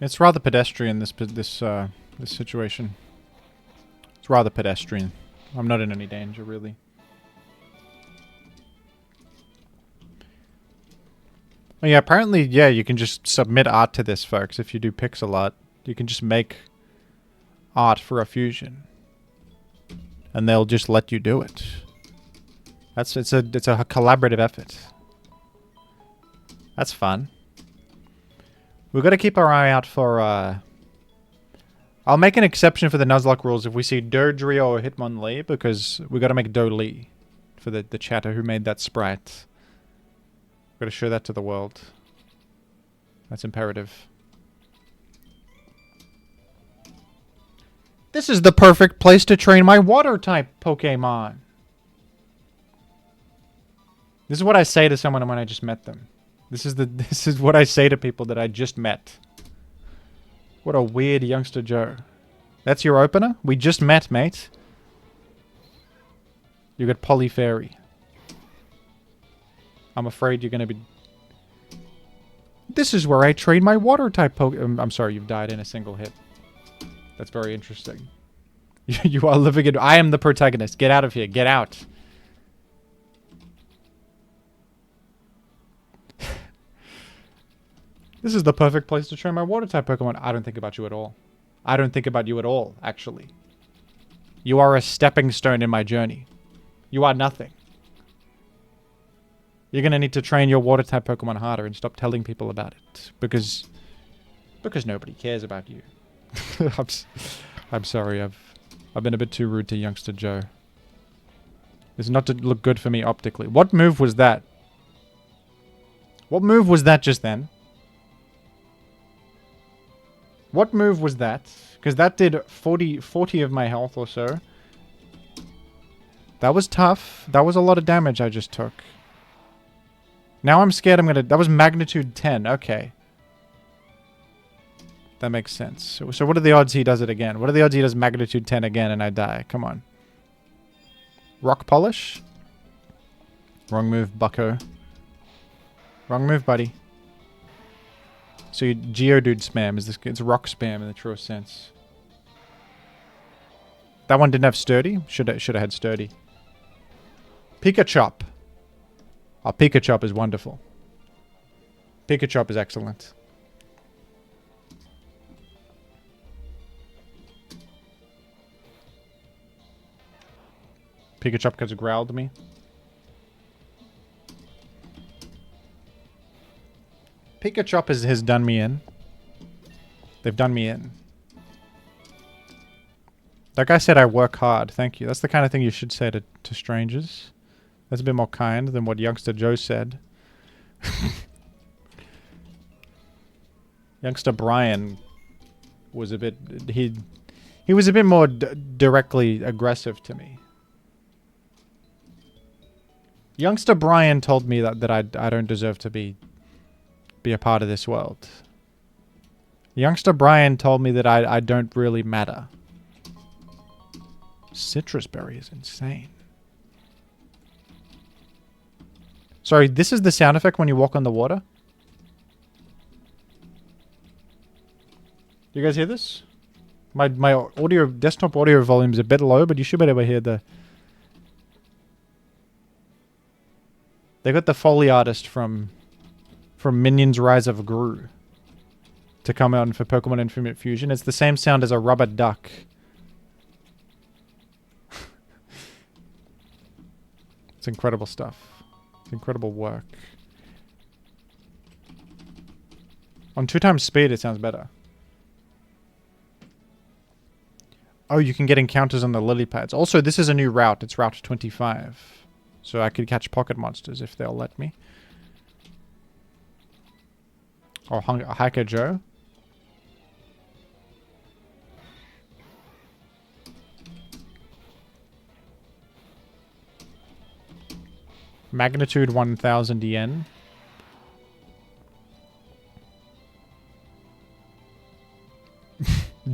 It's rather pedestrian, this situation. It's rather pedestrian. I'm not in any danger, really. Oh yeah, apparently, yeah, you can just submit art to this, folks, if you do pixel art. You can just make art for a fusion. And they'll just let you do it. It's a collaborative effort. That's fun. We've got to keep our eye out for, I'll make an exception for the Nuzlocke rules if we see Dodrio or Hitmonlee, because we got to make Do-Lee for the chatter who made that sprite. Got to show that to the world. That's imperative. This is the perfect place to train my water-type Pokemon. This is what I say to someone when I just met them. This is what I say to people that I just met. What a weird youngster Joe. That's your opener? We just met, mate. You got Polyfairy. I'm afraid you're going to be... This is where I train my water-type Pokemon. I'm sorry, you've died in a single hit. That's very interesting. You are living in... I am the protagonist. Get out of here. Get out. This is the perfect place to train my water-type Pokemon. I don't think about you at all. I don't think about you at all, actually. You are a stepping stone in my journey. You are nothing. You're going to need to train your water-type Pokemon harder and stop telling people about it. Because nobody cares about you. I'm sorry, I've been a bit too rude to youngster Joe. It's not to look good for me optically. What move was that? What move was that just then? What move was that? Because that did 40 of my health or so. That was tough. That was a lot of damage I just took. Now I'm scared I'm gonna... That was magnitude 10. Okay. That makes sense. So what are the odds he does it again? What are the odds he does magnitude 10 again and I die? Come on. Rock polish? Wrong move, bucko. Wrong move, buddy. So you Geodude spam. It's rock spam in the truest sense. That one didn't have sturdy? Should have had sturdy. Pikachu. Oh, Pikachu is wonderful. Pikachu is excellent. Pikachu has growled me. Pikachu has done me in. They've done me in. That guy said I work hard. Thank you. That's the kind of thing you should say to strangers. That's a bit more kind than what youngster Joe said. Youngster Brian was a bit... He was a bit more directly aggressive to me. Youngster Brian told me that I don't deserve to be a part of this world. Youngster Brian told me that I don't really matter. Citrus berry is insane. Sorry, this is the sound effect when you walk on the water? You guys hear this? My audio, desktop audio volume is a bit low, but you should be able to hear the... They got the Foley artist from Minions Rise of Gru to come out for Pokemon Infinite Fusion. It's the same sound as a rubber duck. It's incredible stuff. It's incredible work. On 2x speed, it sounds better. Oh, you can get encounters on the lily pads. Also, this is a new route. It's Route 25. So I could catch pocket monsters if they'll let me. Oh, Hiker Joe. Magnitude 1000 yen.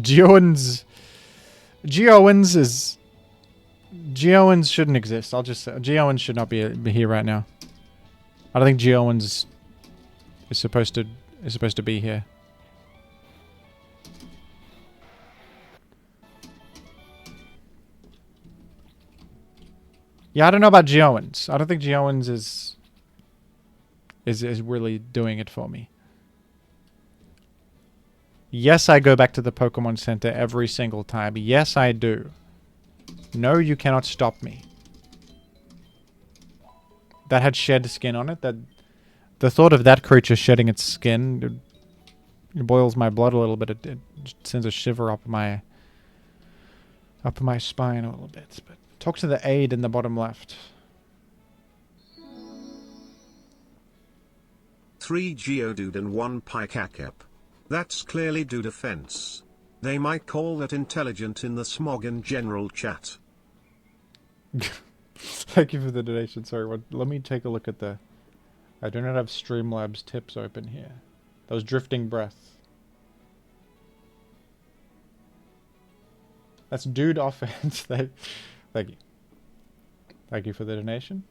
Geowans shouldn't exist. I'll just say Geowans should not be here right now. I don't think Geowans is supposed to be here. Yeah, I don't know about Geowans. I don't think Geowans is really doing it for me. Yes, I go back to the Pokemon Center every single time. Yes, I do. No, you cannot stop me. That had shed skin on it. The thought of that creature shedding its skin, it boils my blood a little bit. It sends a shiver up my spine a little bit. But talk to the aide in the bottom left. 3 Geodude and 1 Pikachu. That's clearly do defense. They might call that intelligent in the smog and general chat. Thank you for the donation. Sorry, let me take a look at the... I do not have Streamlabs tips open here. That was Drifting Breath. That's Dude Offense. Thank you. Thank you for the donation.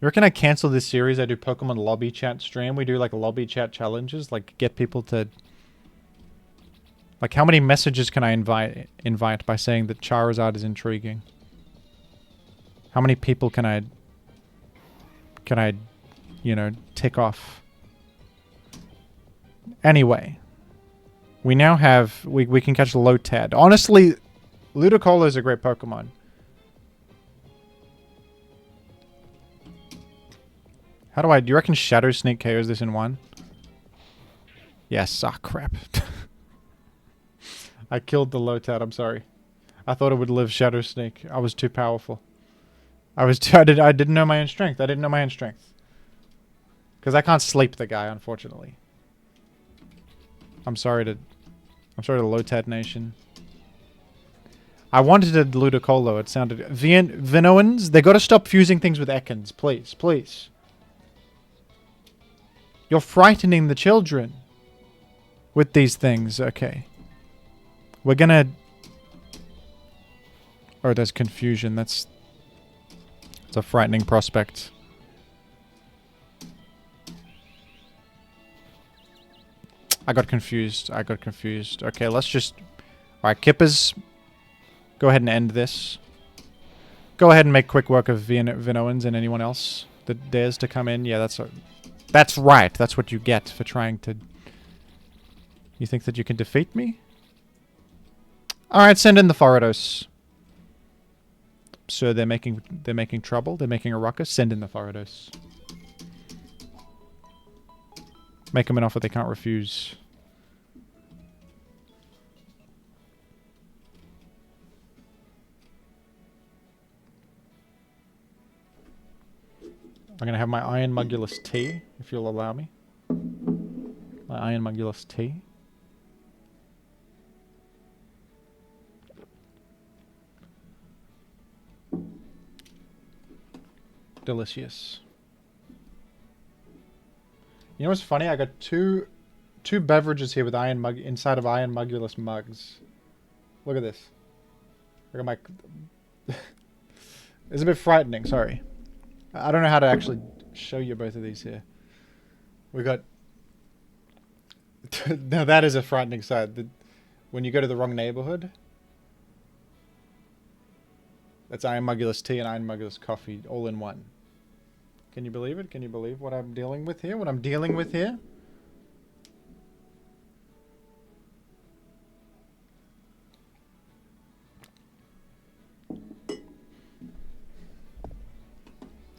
You reckon I cancel this series? I do Pokemon lobby chat stream. We do like lobby chat challenges, like get people to... Like how many messages can I invite by saying that Charizard is intriguing? How many people can I, you know, tick off? Anyway, we now have, we can catch Lotad. Honestly, Ludicolo is a great Pokemon. How do you reckon Shadow Sneak KOs this in one? Yes, ah crap. I killed the Lotad, I'm sorry. I thought it would live Shadow Sneak. I was too powerful. I didn't know my own strength. I didn't know my own strength. Because I can't sleep the guy, unfortunately. I'm sorry to Lotad Nation. I wanted a Ludicolo. It sounded... Vinoans, they gotta stop fusing things with Ekans. Please, please. You're frightening the children with these things. Okay. We're gonna... Oh, there's confusion. It's a frightening prospect. I got confused. Okay, let's just... Alright, Kippers. Go ahead and end this. Go ahead and make quick work of Vinoans and anyone else that dares to come in. Yeah, that's right. That's what you get for trying to... You think that you can defeat me? Alright, send in the Farados. So they're making trouble. They're making a ruckus. Send in the Farados. Make them an offer they can't refuse. I'm gonna have my Iron Mugulus tea, if you'll allow me. My Iron Mugulus tea. Delicious. You know what's funny? I got two beverages here with inside of Iron Mugulus mugs. Look at this. Look at my... It's a bit frightening, sorry. I don't know how to actually show you both of these here. We got... Now that is a frightening sight. When you go to the wrong neighborhood... That's Iron Mugulus tea and Iron Mugulus coffee all in one. Can you believe it? Can you believe what I'm dealing with here?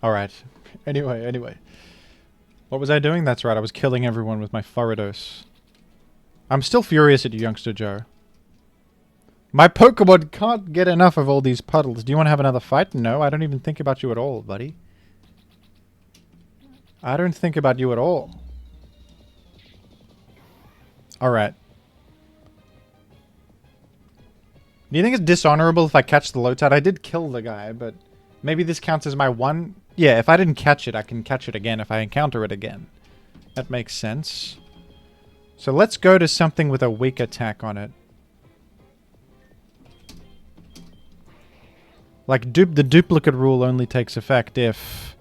Alright. Anyway. What was I doing? That's right, I was killing everyone with my Farados. I'm still furious at you, Youngster Joe. My Pokemon can't get enough of all these puddles. Do you want to have another fight? No, I don't even think about you at all, buddy. I don't think about you at all. Alright. Do you think it's dishonorable if I catch the Lotad? I did kill the guy, but maybe this counts as my one... Yeah, if I didn't catch it, I can catch it again if I encounter it again. That makes sense. So let's go to something with a weak attack on it. Like, the duplicate rule only takes effect if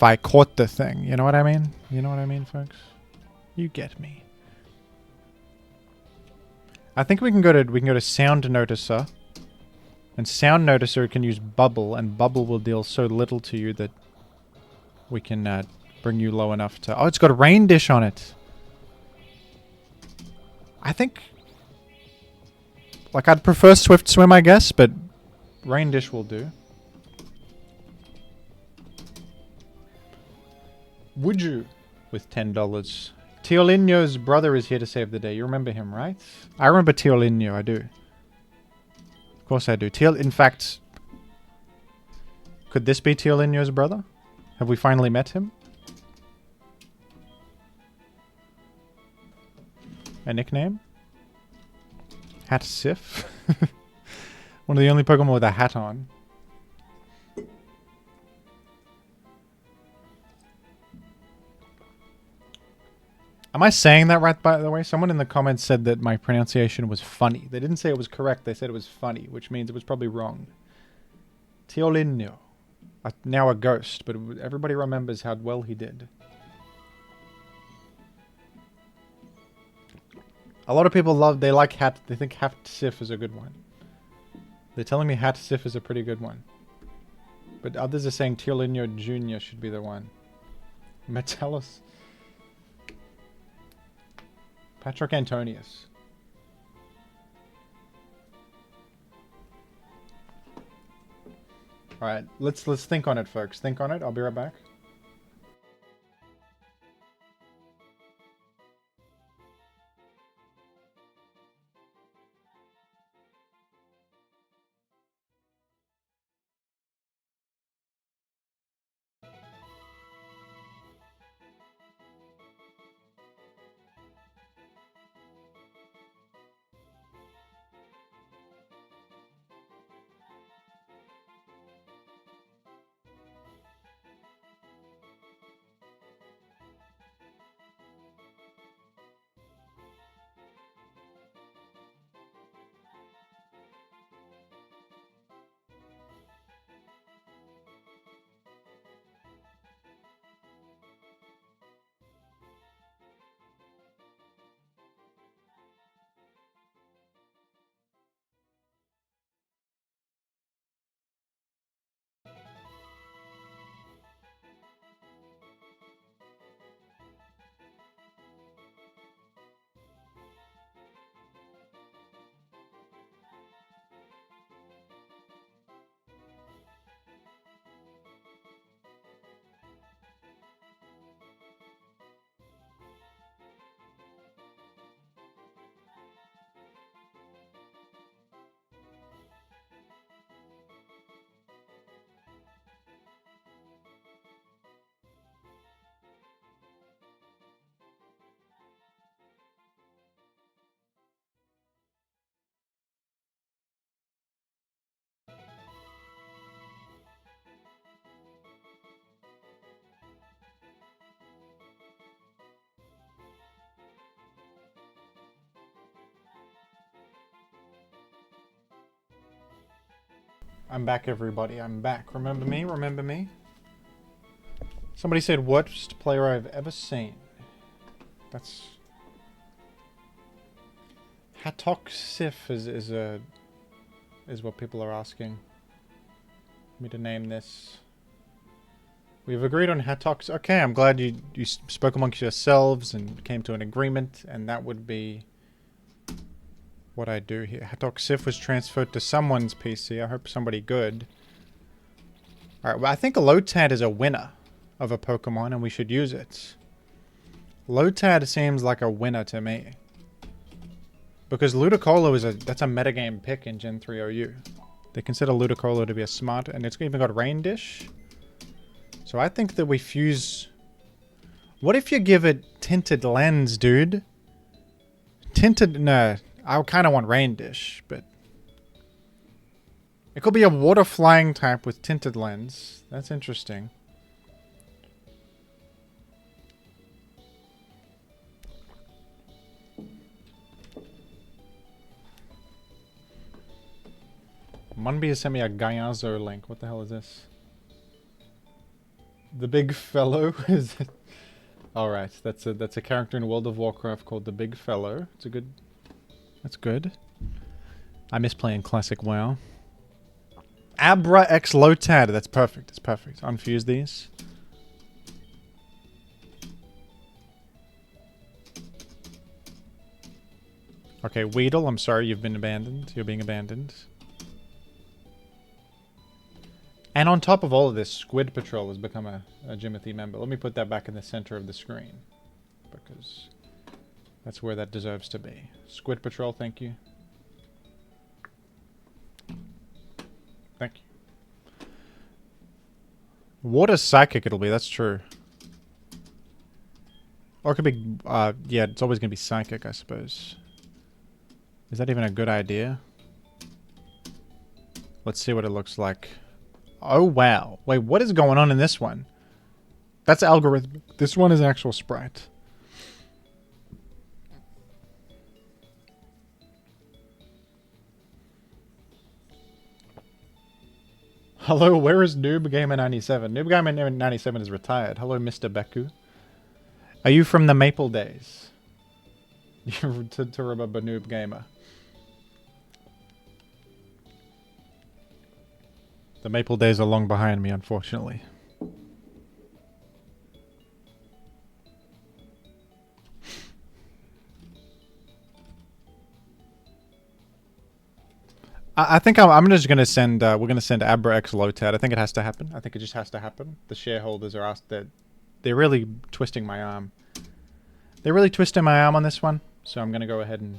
I caught the thing. You know what I mean? You know what I mean, folks? You get me. I think we can go to Sound Noticer. And Sound Noticer can use Bubble, and Bubble will deal so little to you that we can bring you low enough to... Oh, it's got a Rain Dish on it. I think... Like, I'd prefer Swift Swim, I guess, but Rain Dish will do. Would you? With $10. Teolinho's brother is here to save the day. You remember him, right? I remember Teolinho, I do. Of course I do. In fact, could this be Teolinho's brother? Have we finally met him? A nickname? Hat Sif? One of the only Pokemon with a hat on. Am I saying that right, by the way? Someone in the comments said that my pronunciation was funny. They didn't say it was correct. They said it was funny, which means it was probably wrong. Teolinho. Now a ghost, but everybody remembers how well he did. A lot of people they think Hat Sif is a good one. They're telling me Hat Sif is a pretty good one. But others are saying Teolinho Jr. should be the one. Metellus. Patrick Antonius. Alright, let's think on it, folks. Think on it. I'll be right back. I'm back, everybody. I'm back. Remember me? Remember me? Somebody said, worst player I've ever seen. That's... Hatoxif is what people are asking me to name this. We've agreed on Hatox. Okay, I'm glad you spoke amongst yourselves and came to an agreement, and that would be what I do here. Hatoxif was transferred to someone's PC. I hope somebody good. Alright, well, I think Lotad is a winner of a Pokemon, and we should use it. Lotad seems like a winner to me. Because Ludicolo that's a metagame pick in Gen 3 OU. They consider Ludicolo to be a smart, and it's even got Rain Dish. So I think that we fuse... What if you give it Tinted Lens, dude? Tinted... No, I kind of want Rain Dish, but... It could be a Water Flying type with Tinted Lens. That's interesting. Munby has sent me a Gaiazo link. What the hell is this? The Big Fellow is... Alright, that's a character in World of Warcraft called the Big Fellow. It's a good That's good. I miss playing classic WoW. Abra X Lotad. That's perfect. That's perfect. Unfuse these. Okay, Weedle, I'm sorry you've been abandoned. You're being abandoned. And on top of all of this, Squid Patrol has become a Jimothy member. Let me put that back in the center of the screen. Because that's where that deserves to be. Squid Patrol, thank you. Thank you. Water Psychic it'll be, that's true. Or it could be, yeah, it's always going to be Psychic, I suppose. Is that even a good idea? Let's see what it looks like. Oh, wow. Wait, what is going on in this one? That's algorithm. This one is actual sprite. Hello, where is Noob Gamer 97? Noob Gamer 97 is retired. Hello, Mr. Beku. Are you from the Maple Days? You're Turuba Noob Gamer. The Maple Days are long behind me, unfortunately. I think I'm just going to send, we're going to send Abra X Lotad. I think it has to happen. I think it just has to happen. The shareholders are asked that. They're really twisting my arm. They're really twisting my arm on this one. So I'm going to go ahead and...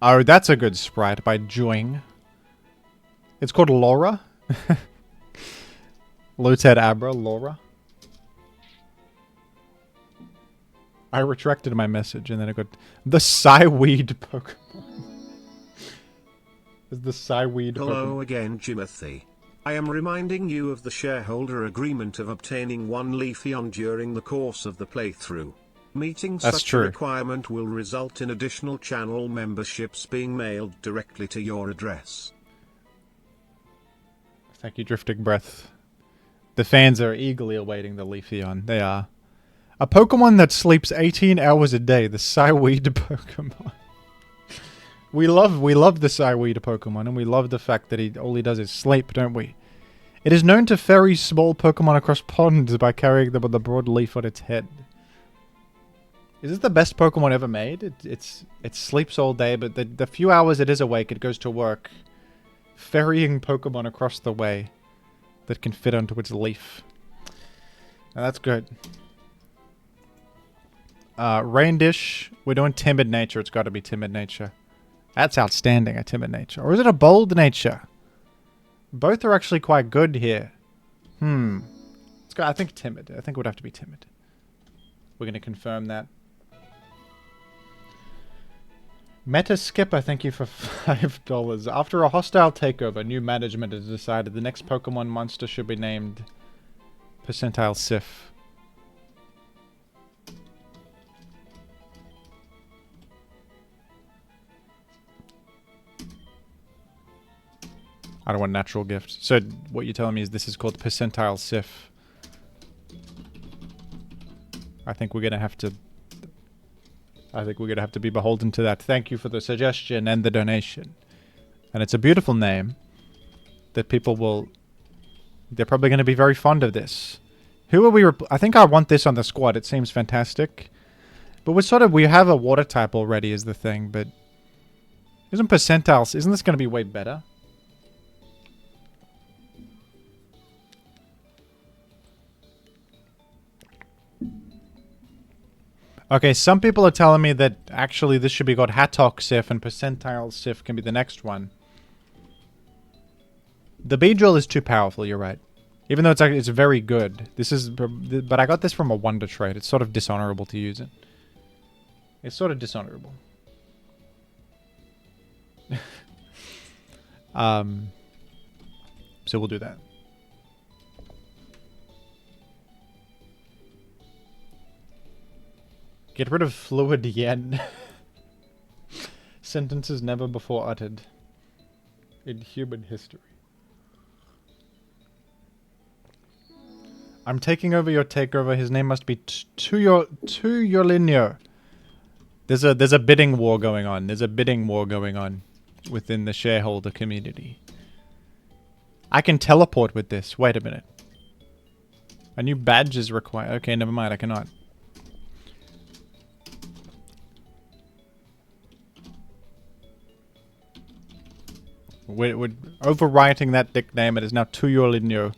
Oh, that's a good sprite by Joing. It's called Laura. Lotad Abra, Laura. I retracted my message and then I got the Psyweed Pokemon. Is the Psyweed Pokemon. Hello again, Jimothy. I am reminding you of the shareholder agreement of obtaining one Leafeon during the course of the playthrough. Meeting such a requirement will result in additional channel memberships being mailed directly to your address. Thank you, Drifting Breath. The fans are eagerly awaiting the Leafeon. They are. A Pokemon that sleeps 18 hours a day. The Psyweed Pokemon. We love the Psyweed Pokemon, and we love the fact that all he does is sleep, don't we? It is known to ferry small Pokemon across ponds by carrying them with a broad leaf on its head. Is this the best Pokemon ever made? It sleeps all day, but the few hours it is awake, it goes to work, ferrying Pokemon across the way that can fit onto its leaf. Now that's good. Rain Dish, we're doing Timid Nature. It's got to be Timid Nature. That's outstanding, a Timid Nature. Or is it a Bold Nature? Both are actually quite good here. I think Timid. I think it would have to be Timid. We're going to confirm that. Meta Skipper, thank you for $5. After a hostile takeover, new management has decided the next Pokemon monster should be named Percentile Sif. I don't want natural gifts. So what you're telling me is this is called Percentile Sif. I think we're going to have to... I think we're going to have to be beholden to that. Thank you for the suggestion and the donation. And it's a beautiful name that people will... They're probably going to be very fond of this. Who are we... I think I want this on the squad. It seems fantastic. But we have a water type already is the thing, but... Isn't Percentiles... Isn't this going to be way better? Okay, some people are telling me that actually this should be called Hattok Sif and Percentile Sif can be the next one. The Beedrill is too powerful, you're right. Even though it's very good. But I got this from a Wonder Trade. It's sort of dishonorable to use it. It's sort of dishonorable. So we'll do that. Get rid of fluid yen. Sentences never before uttered in human history. I'm taking over your takeover. His name must be Tuyolinio. There's a bidding war going on. There's a bidding war going on within the shareholder community. I can teleport with this. Wait a minute. A new badge is required. Okay, never mind. I cannot. We're overwriting that nickname. It is now Tuyolinio.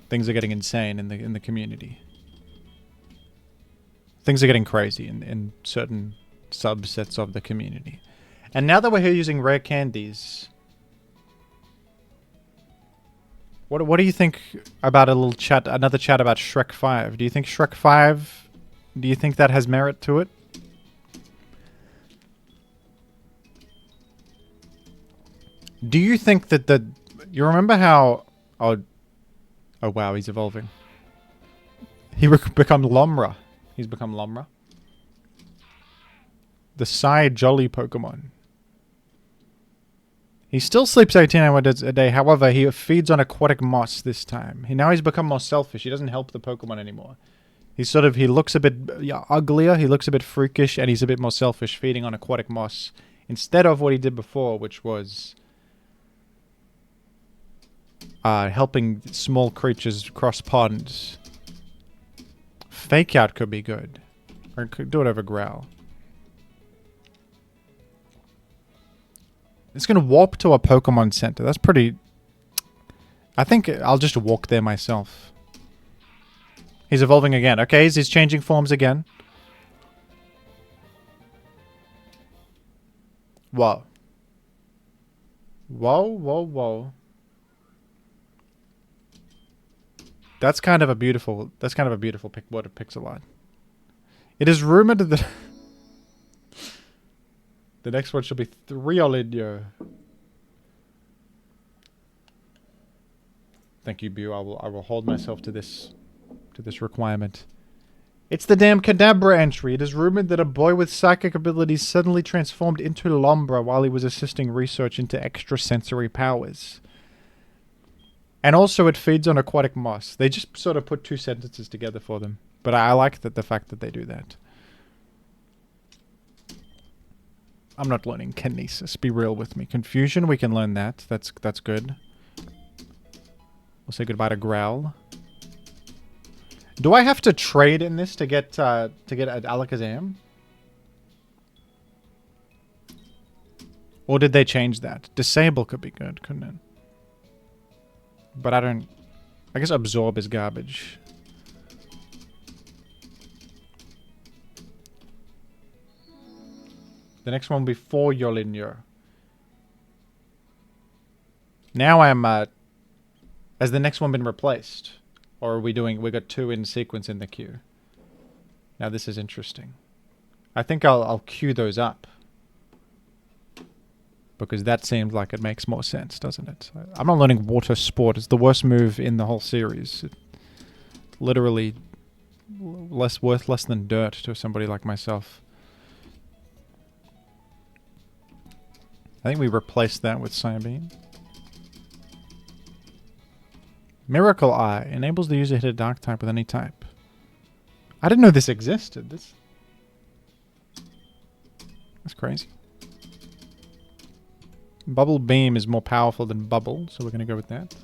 Things are getting insane in the community. Things are getting crazy in certain subsets of the community. And now that we're here using rare candies, what do you think about a little chat, another chat about Shrek 5? Do you think Shrek 5, do you think that has merit to it? Do you think that you remember how, oh wow, he's evolving. He become Lomra. He's become Lomra. The Psy Jolly Pokemon. He still sleeps 18 hours a day. However, he feeds on aquatic moss this time. Now he's become more selfish. He doesn't help the Pokemon anymore. He looks a bit uglier. He looks a bit freakish, and he's a bit more selfish, feeding on aquatic moss instead of what he did before, which was helping small creatures cross ponds. Fake out could be good. Or could do it over Growl. It's going to warp to a Pokemon Center. That's pretty... I think I'll just walk there myself. He's evolving again. Okay, he's changing forms again. Whoa. Whoa, whoa, whoa. That's kind of a beautiful word of pixel art. It is rumored that the next one should be Thriolidio. Thank you, Bu. I will hold myself to this requirement. It's the damn Kadabra entry. It is rumored that a boy with psychic abilities suddenly transformed into Lombra while he was assisting research into extrasensory powers. And also it feeds on aquatic moss. They just sort of put two sentences together for them. But I like the fact that they do that. I'm not learning kinesis. Be real with me. Confusion, we can learn that. That's good. We'll say goodbye to Growl. Do I have to trade in this to get an Alakazam? Or did they change that? Disable could be good, couldn't it? But I don't... I guess Absorb is garbage. The next one will be for Yolinyo. Now I'm... has the next one been replaced? Or are we doing... We got two in sequence in the queue. Now this is interesting. I think I'll queue those up. Because that seems like it makes more sense, doesn't it? I'm not learning Water Sport. It's the worst move in the whole series. It literally worth less than dirt to somebody like myself. I think we replaced that with Cybeam. Miracle Eye enables the user to hit a dark type with any type. I didn't know this existed. That's crazy. Bubble Beam is more powerful than Bubble, so we're going to go with that.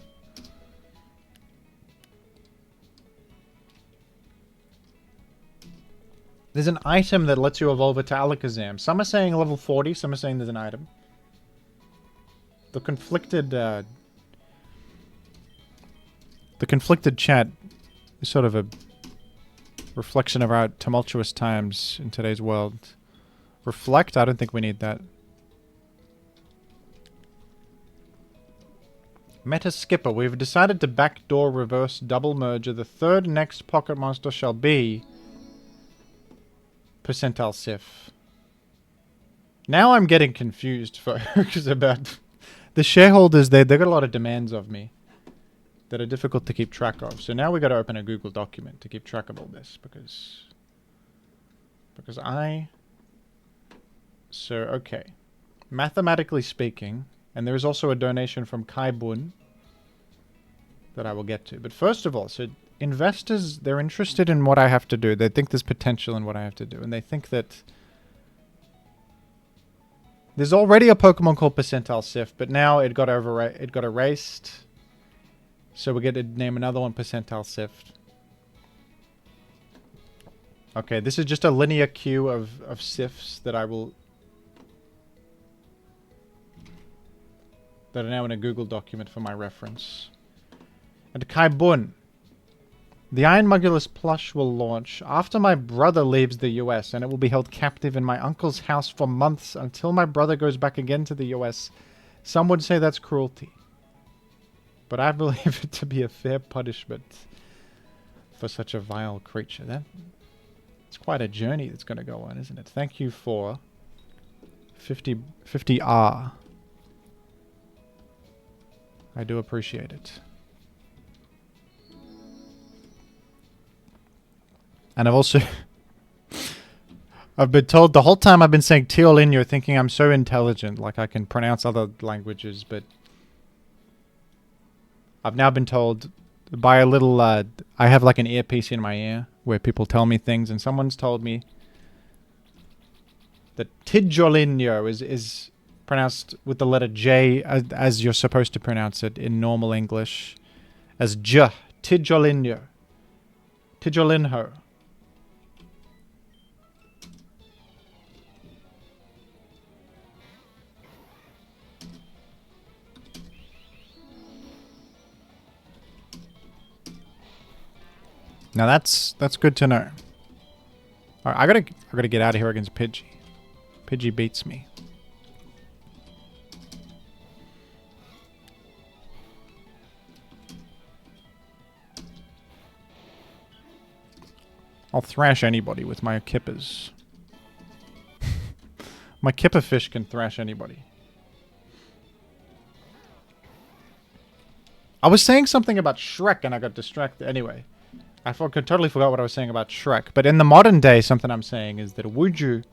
There's an item that lets you evolve it to Alakazam. Some are saying level 40, some are saying there's an item. The conflicted chat is sort of a reflection of our tumultuous times in today's world. Reflect? I don't think we need that. Meta Skipper, we've decided to backdoor reverse double merger. The third next pocket monster shall be Percentile Sif. Now I'm getting confused, folks, about the shareholders. They got a lot of demands of me that are difficult to keep track of. So now we got to open a Google document to keep track of all this because okay. Mathematically speaking, and there is also a donation from Kai Bun that I will get to. But first of all, so investors, they're interested in what I have to do. They think there's potential in what I have to do. And they think that there's already a Pokemon called Percentile Sift, but now it got erased. So we get to name another one Percentile Sift. Okay, this is just a linear queue of sifts that I will... that are now in a Google document for my reference. And Kaibun. The Iron Mugulus plush will launch after my brother leaves the US, and it will be held captive in my uncle's house for months until my brother goes back again to the US. Some would say that's cruelty. But I believe it to be a fair punishment for such a vile creature. It's quite a journey that's going to go on, isn't it? Thank you for 50R. I do appreciate it. And I've also... I've been told the whole time I've been saying Teolinho, thinking I'm so intelligent, like I can pronounce other languages, but... I've now been told by a little... I have like an earpiece in my ear where people tell me things, and someone's told me that Tijolinho is pronounced with the letter J as you're supposed to pronounce it in normal English, as J. Tijolinho. Tijolinho. Now that's good to know. All right, I gotta get out of here against Pidgey. Pidgey beats me. I'll thrash anybody with my Kippers. My Kipper fish can thrash anybody. I was saying something about Shrek and I got distracted. Anyway. I totally forgot what I was saying about Shrek. But in the modern day, something I'm saying is that would you...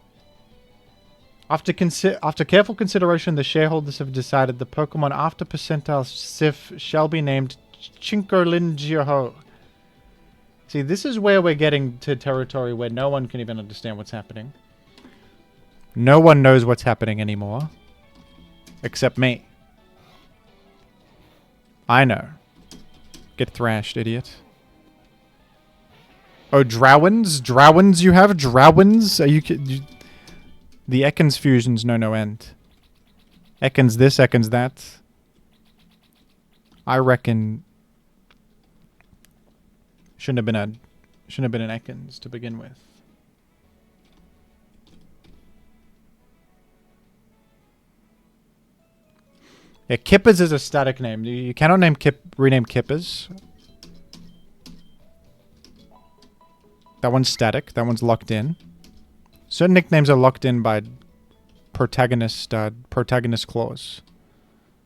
After careful consideration, the shareholders have decided the Pokemon after Percentile Sif shall be named Chinkolingio. See, this is where we're getting to territory where no one can even understand what's happening. No one knows what's happening anymore. Except me. I know. Get thrashed, idiot. Oh, Drowins? Drowins you have? Drowins? Are you... The Ekans fusions know no end. Ekans this, Ekans that. I reckon... Shouldn't have been an Ekans to begin with. Yeah, Kippers is a static name. You cannot rename Kippers. That one's static. That one's locked in. Certain nicknames are locked in by protagonist clause.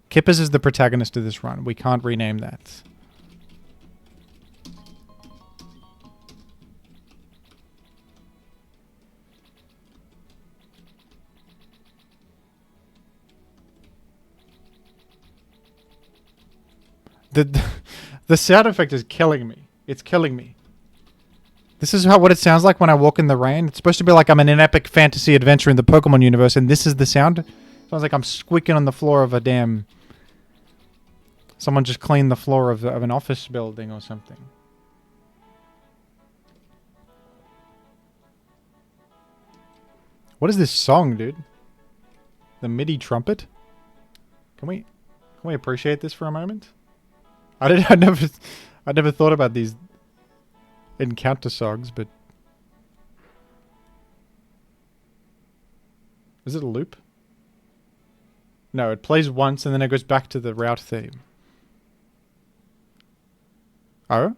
Kippers is the protagonist of this run. We can't rename that. The sound effect is killing me. It's killing me. This is what it sounds like when I walk in the rain. It's supposed to be like I'm in an epic fantasy adventure in the Pokemon universe, and this is the sound. It sounds like I'm squeaking on the floor of a damn... Someone just cleaned the floor of an office building or something. What is this song, dude? The MIDI trumpet? Can we appreciate this for a moment? I never thought about these encounter songs, but is it a loop? No, it plays once and then it goes back to the route theme. Oh?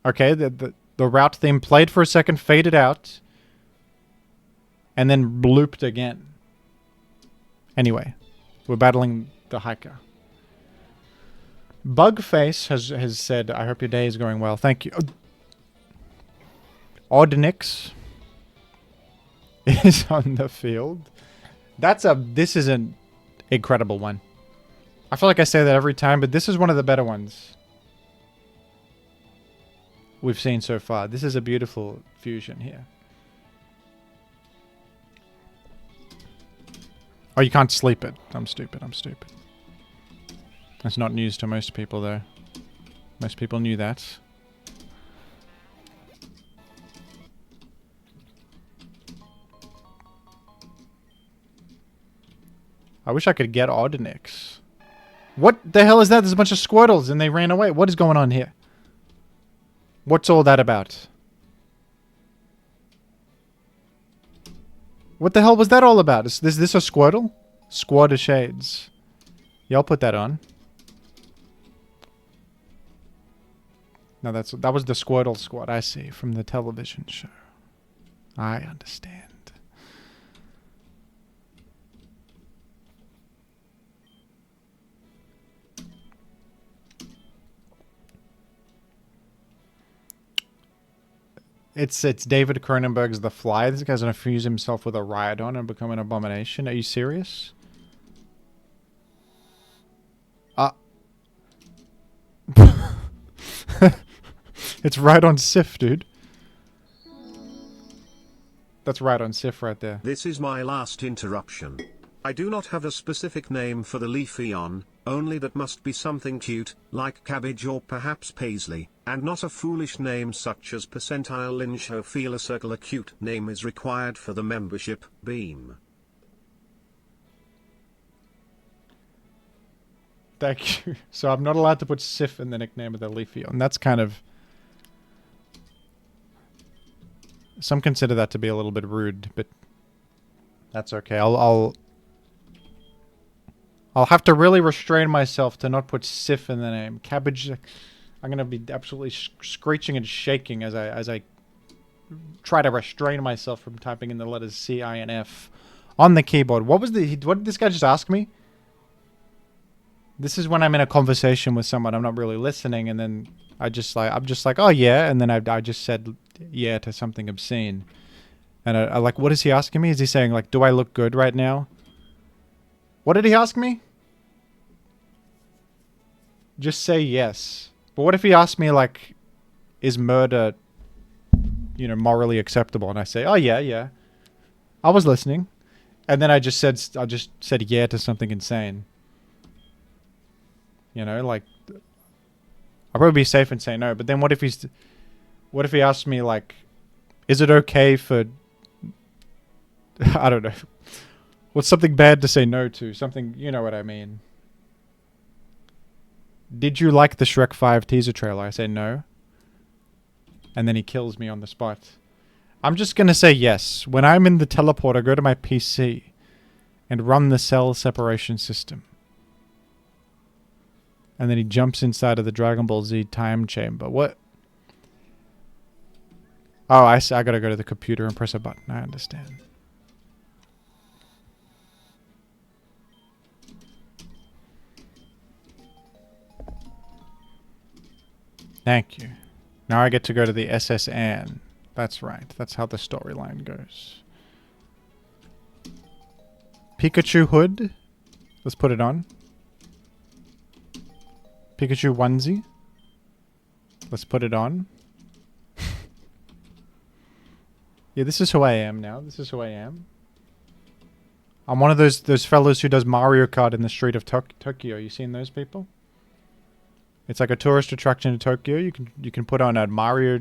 Okay, the route theme played for a second, faded out, and then looped again. Anyway, we're battling the hiker. Bugface has said, I hope your day is going well. Thank you. Oddnix is on the field. This is an incredible one. I feel like I say that every time, but this is one of the better ones we've seen so far. This is a beautiful fusion here. Oh, you can't sleep it. I'm stupid. I'm stupid. That's not news to most people, though. Most people knew that. I wish I could get Oddnix. What the hell is that? There's a bunch of Squirtles and they ran away. What is going on here? What's all that about? What the hell was that all about? Is this a Squirtle? Squad of Shades. Yeah, I'll put that on. No, that was the Squirtle Squad, I see, from the television show. I understand. It's David Cronenberg's The Fly. This guy's gonna fuse himself with a Rhydon and become an abomination. Are you serious? It's Rhydon Sif, dude. That's Rhydon Sif right there. This is my last interruption. I do not have a specific name for the Leafeon, only that must be something cute, like cabbage or perhaps paisley, and not a foolish name such as percentile Lyncho Feel a Circle. A cute name is required for the membership, Beam. Thank you. So I'm not allowed to put Sif in the nickname of the Leafeon. That's kind of... Some consider that to be a little bit rude, but that's okay. I'll have to really restrain myself to not put Sif in the name. Cabbage, I'm gonna be absolutely screeching and shaking as I try to restrain myself from typing in the letters C, I, and F on the keyboard. What did this guy just ask me? This is when I'm in a conversation with someone, I'm not really listening, and then I'm just like, oh yeah, and then I just said yeah to something obscene. And I like, what is he asking me? Is he saying like, do I look good right now? What did he ask me? Just say yes. But what if he asked me like, is murder, you know, morally acceptable? And I say, oh yeah, yeah. I was listening. And then I just said yeah to something insane. You know, like, I'll probably be safe and say no. But then what if he asked me like, is it okay for, I don't know. What's something bad to say no to? Something, you know what I mean. Did you like the Shrek 5 teaser trailer? I say no. And then he kills me on the spot. I'm just going to say yes. When I'm in the teleporter, go to my PC and run the cell separation system. And then he jumps inside of the Dragon Ball Z time chamber. What? Oh, I gotta go to the computer and press a button. I understand. Thank you. Now I get to go to the SSN. That's right. That's how the storyline goes. Pikachu hood. Let's put it on. Pikachu onesie. Let's put it on. Yeah, this is who I am now. This is who I am. I'm one of those fellows who does Mario Kart in the street of Tokyo. You seen those people? It's like a tourist attraction in Tokyo. You can put on a Mario.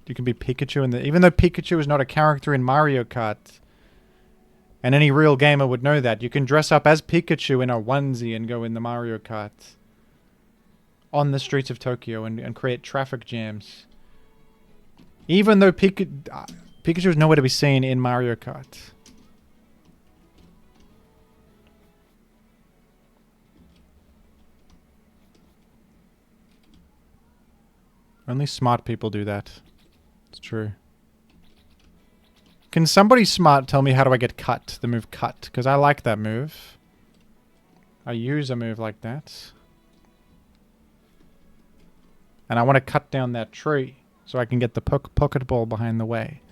You can be Pikachu in the. Even though Pikachu is not a character in Mario Kart, and any real gamer would know that, you can dress up as Pikachu in a onesie and go in the Mario Kart on the streets of Tokyo and create traffic jams. Even though Pikachu is nowhere to be seen in Mario Kart. Only smart people do that. It's true. Can somebody smart tell me how do I get cut? The move cut. Because I like that move. I use a move like that. And I want to cut down that tree so I can get the Pokeball behind the way.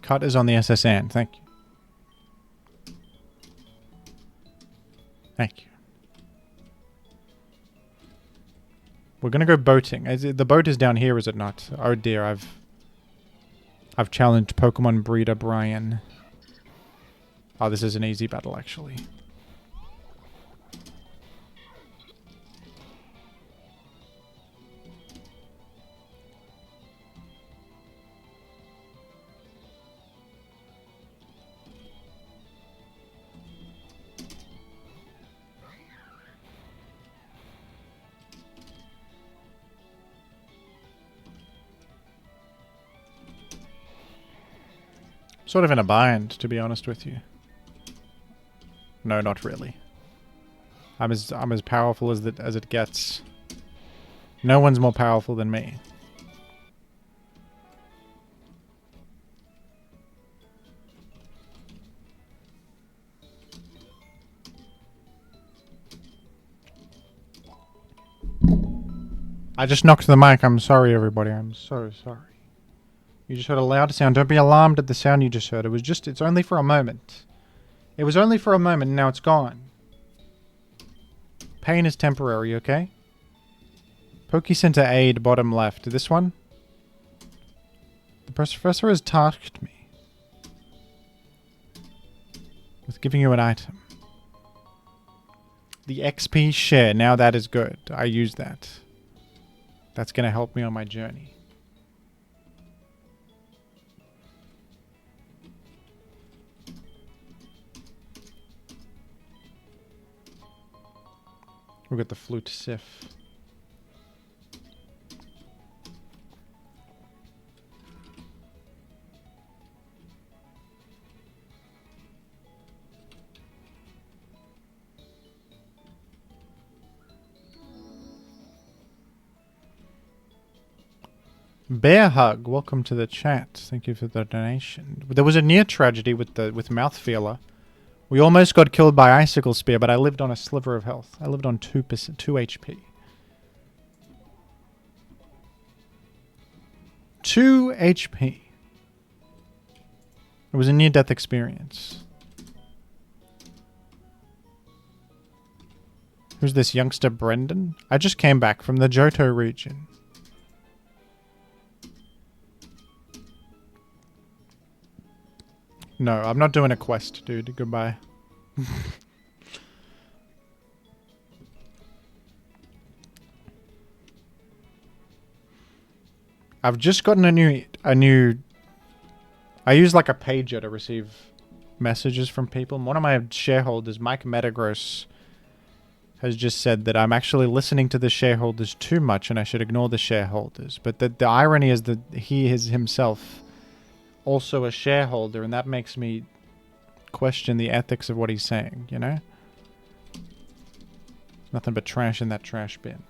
Cut is on the SSN. Thank you. We're gonna go boating. The boat is down here, is it not? Oh dear, I've challenged Pokemon breeder Brian. Oh, this is an easy battle, actually. Sort of in a bind, to be honest with you. No, not really. I'm as powerful as it gets. No one's more powerful than me. I just knocked the mic. I'm sorry, everybody. I'm so sorry. You just heard a loud sound. Don't be alarmed at the sound you just heard. It's only for a moment. It was only for a moment, and now it's gone. Pain is temporary, okay? Poke Center aid, bottom left. This one? The professor has tasked me with giving you an item. The XP share. Now that is good. I use that. That's going to help me on my journey. We'll get the flute sif. Bear Hug, welcome to the chat. Thank you for the donation. There was a near tragedy with Mouthfeeler. We almost got killed by Icicle Spear, but I lived on a sliver of health. I lived on 2 HP. 2 HP. It was a near-death experience. Who's this youngster, Brendan? I just came back from the Johto region. No, I'm not doing a quest, dude. Goodbye. I've just gotten a new... I use like a pager to receive messages from people. And one of my shareholders, Mike Metagross, has just said that I'm actually listening to the shareholders too much and I should ignore the shareholders. But the irony is that he is himself also a shareholder, and that makes me question the ethics of what he's saying, you know? Nothing but trash in that trash bin.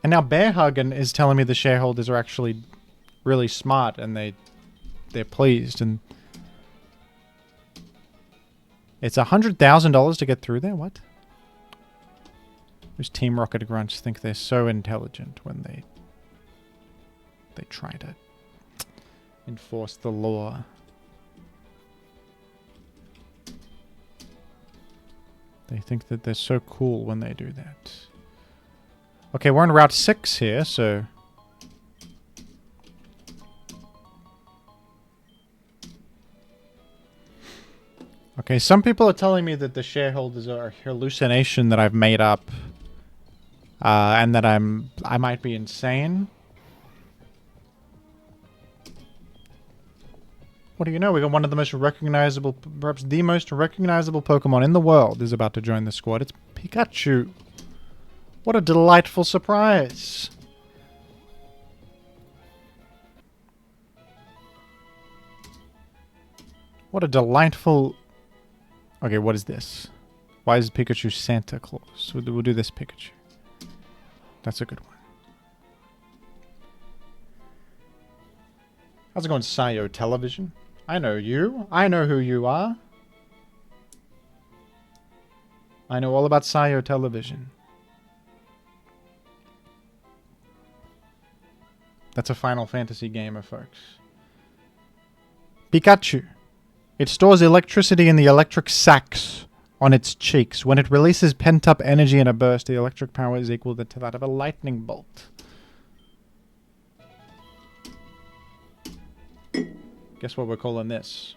And now Bear Huggin is telling me the shareholders are actually really smart and they're pleased, and it's $100,000 to get through there? What? Those Team Rocket grunts think they're so intelligent when they try to enforce the law. They think that they're so cool when they do that. Okay, we're on Route 6 here, so... Okay, some people are telling me that the shareholders are a hallucination that I've made up. And that I might be insane. What do you know? We got one of the most recognizable, perhaps the most recognizable Pokemon in the world is about to join the squad. It's Pikachu. What a delightful surprise. What a delightful... Okay, what is this? Why is Pikachu Santa Claus? We'll do this Pikachu. That's a good one. How's it going, Sayo Television? I know you. I know who you are. I know all about Sayo Television. That's a Final Fantasy gamer, folks. Pikachu. It stores electricity in the electric sacs on its cheeks. When it releases pent-up energy in a burst, the electric power is equal to that of a lightning bolt. Guess what we're calling this?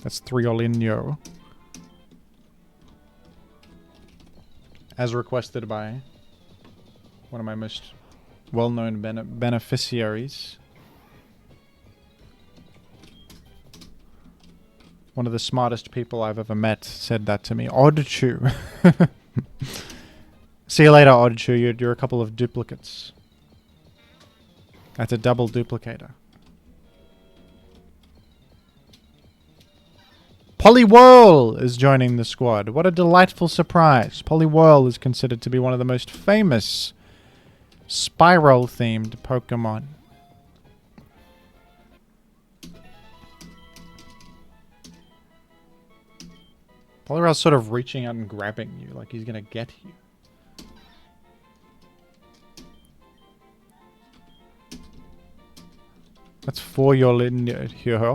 That's Triolinho. As requested by one of my most well-known beneficiaries. One of the smartest people I've ever met said that to me. Odd Chew. See you later, Odd Chew. You're a couple of duplicates. That's a double duplicator. Polywhirl is joining the squad. What a delightful surprise. Polywhirl is considered to be one of the most famous spiral-themed Pokemon. Polywhirl's sort of reaching out and grabbing you, like he's gonna get you. That's for your here.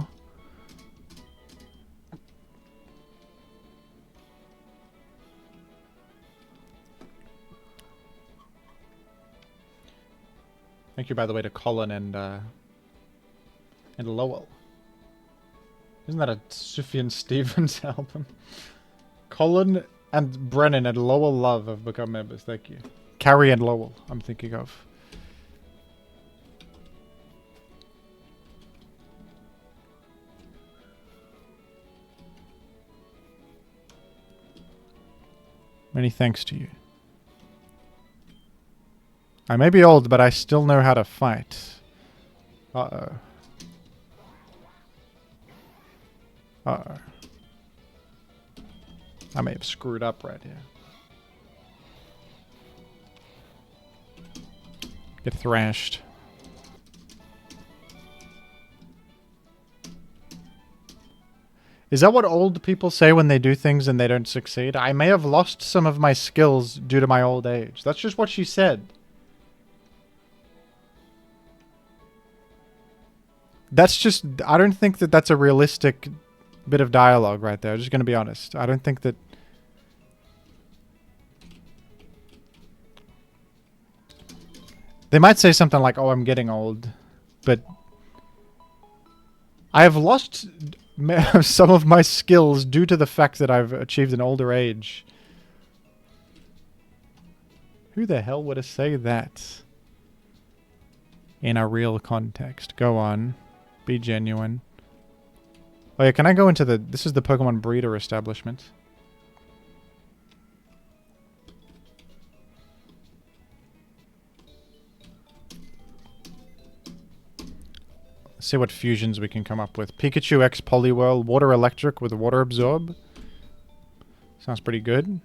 Thank you, by the way, to Colin and Lowell. Isn't that a Sufjan Stevens album? Colin and Brennan and Lowell Love have become members. Thank you. Carrie and Lowell, I'm thinking of. Many thanks to you. I may be old, but I still know how to fight. Uh-oh. Uh-oh. I may have screwed up right here. Get thrashed. Is that what old people say when they do things and they don't succeed? I may have lost some of my skills due to my old age. That's just what she said. That's just... I don't think that that's a realistic bit of dialogue right there. I'm just going to be honest. I don't think that... They might say something like, oh, I'm getting old. But... I have lost some of my skills due to the fact that I've achieved an older age. Who the hell would have said that? In a real context. Go on. Be genuine. Oh yeah, can I go into the... This is the Pokemon breeder establishment. Let's see what fusions we can come up with. Pikachu X Poliwhirl, Water Electric with Water Absorb. Sounds pretty good.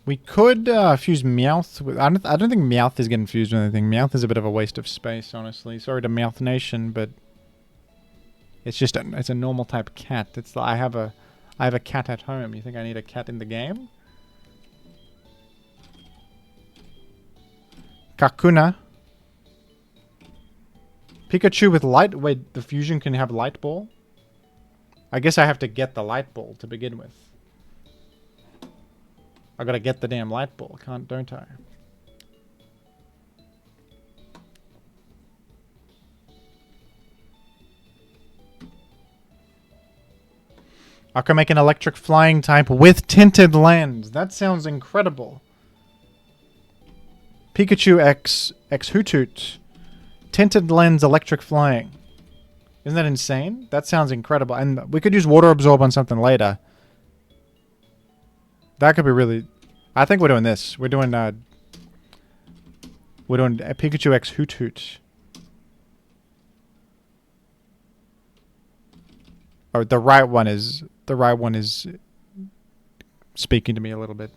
We could fuse Meowth with... I don't think Meowth is getting fused with anything. Meowth is a bit of a waste of space, honestly. Sorry to Meowth Nation, but... It's just it's a normal type cat. It's like I have a cat at home. You think I need a cat in the game? Kakuna. Pikachu with light... Wait, the fusion can have Light Ball? I guess I have to get the Light Ball to begin with. I gotta get the damn Light Ball, don't I? I can make an electric flying type with tinted lens. That sounds incredible. Pikachu X Hoothoot. Tinted lens electric flying. Isn't that insane? That sounds incredible. And we could use Water Absorb on something later. That could be really... I think we're doing this. We're doing a Pikachu X Hoothoot. Oh, the right one is speaking to me a little bit.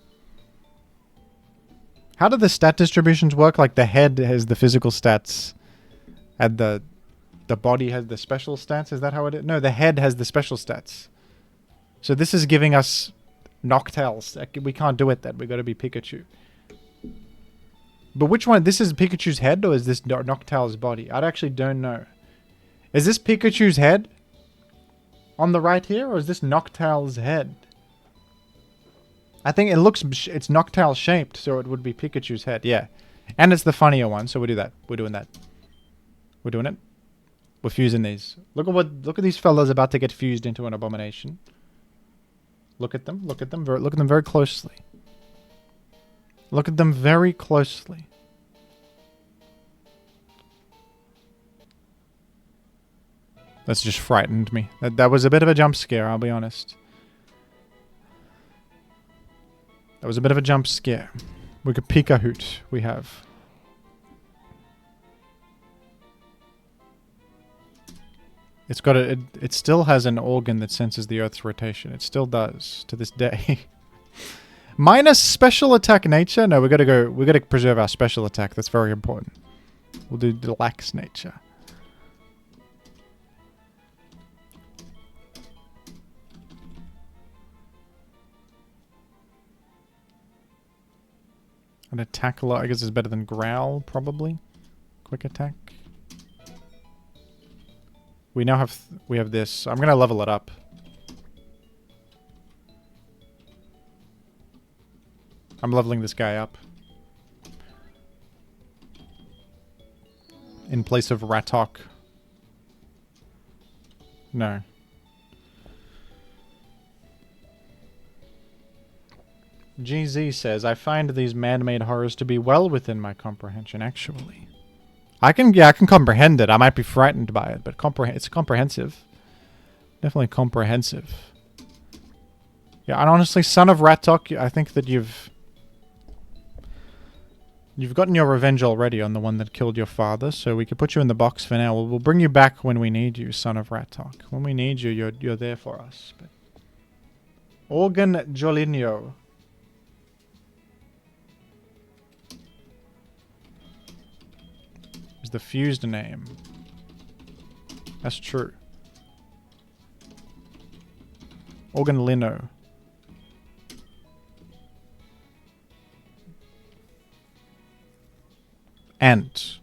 How do the stat distributions work? Like the head has the physical stats and the body has the special stats? Is that how it is? No, the head has the special stats. So this is giving us Noctales. We can't do it then. We got to be Pikachu. But which one? This is Pikachu's head or is this Noctowl's body? I actually don't know. Is this Pikachu's head on the right here or is this Noctowl's head? I think it looks, it's Noctowl shaped, so it would be Pikachu's head, yeah. And it's the funnier one, so we'll do that. We're doing that. We're doing it. We're fusing these. Look at these fellas about to get fused into an abomination. Look at them, look at them very closely. Look at them very closely. That's just frightened me. That was a bit of a jump scare, I'll be honest. That was a bit of a jump scare. We could peek a hoot. We have. It's got a. It still has an organ that senses the Earth's rotation. It still does to this day. Minus special attack nature. No, we gotta preserve our special attack. That's very important. We'll do deluxe nature. An attack a lot, I guess, is better than growl, probably. Quick attack. We now have we have this. I'm gonna level it up. I'm leveling this guy up. In place of Ratok. No. GZ says, I find these man-made horrors to be well within my comprehension, actually. I can comprehend it. I might be frightened by it, but it's comprehensive. Definitely comprehensive. Yeah, and honestly, Son of Ratok, I think that you've gotten your revenge already on the one that killed your father, so we could put you in the box for now. We'll bring you back when we need you, Son of Ratok. When we need you, you're there for us. But Organ Jolinho. Is the fused name. That's true. Organ Lino. And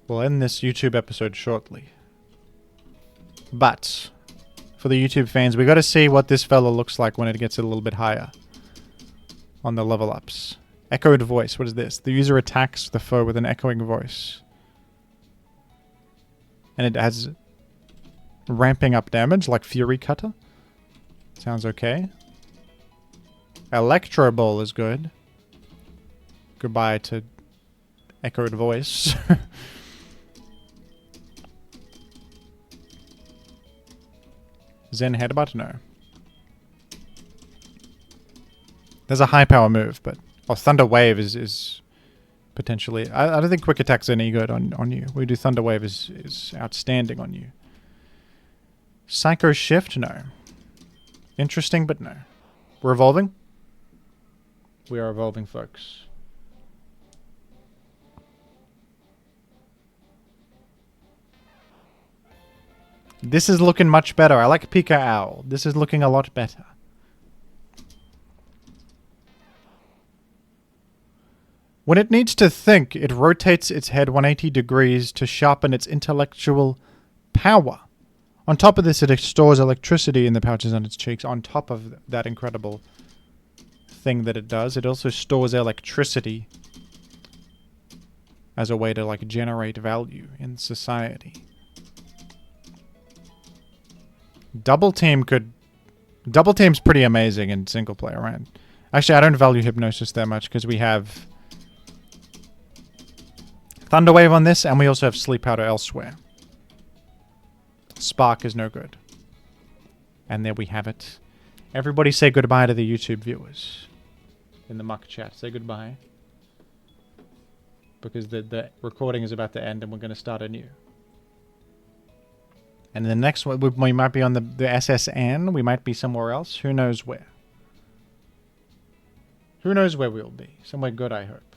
we'll end this YouTube episode shortly. But for the YouTube fans, we got to see what this fella looks like when it gets a little bit higher on the level ups. Echoed voice. What is this? The user attacks the foe with an echoing voice. And it has ramping up damage like Fury Cutter. Sounds okay. Electro Ball is good. Goodbye to echoed voice. Zen Headbutt? No. There's a high power move, but... Oh, Thunder Wave is potentially... I don't think Quick Attack's any good on you. We do Thunder Wave is outstanding on you. Psycho Shift? No. Interesting, but no. We're evolving? We are evolving, folks. This is looking much better. I like Pika Owl. This is looking a lot better. When it needs to think, it rotates its head 180 degrees to sharpen its intellectual power. On top of this, it stores electricity in the pouches on its cheeks. On top of that incredible thing that it does, it also stores electricity as a way to, like, generate value in society. Double Team's pretty amazing in single player, right? Actually, I don't value Hypnosis that much because we have Thunder Wave on this, and we also have Sleep Powder elsewhere. Spark is no good. And there we have it. Everybody say goodbye to the YouTube viewers. In the muck chat, say goodbye. Because the recording is about to end and we're going to start anew. And the next one, we might be on the SSN, we might be somewhere else. Who knows where? Who knows where we'll be? Somewhere good, I hope.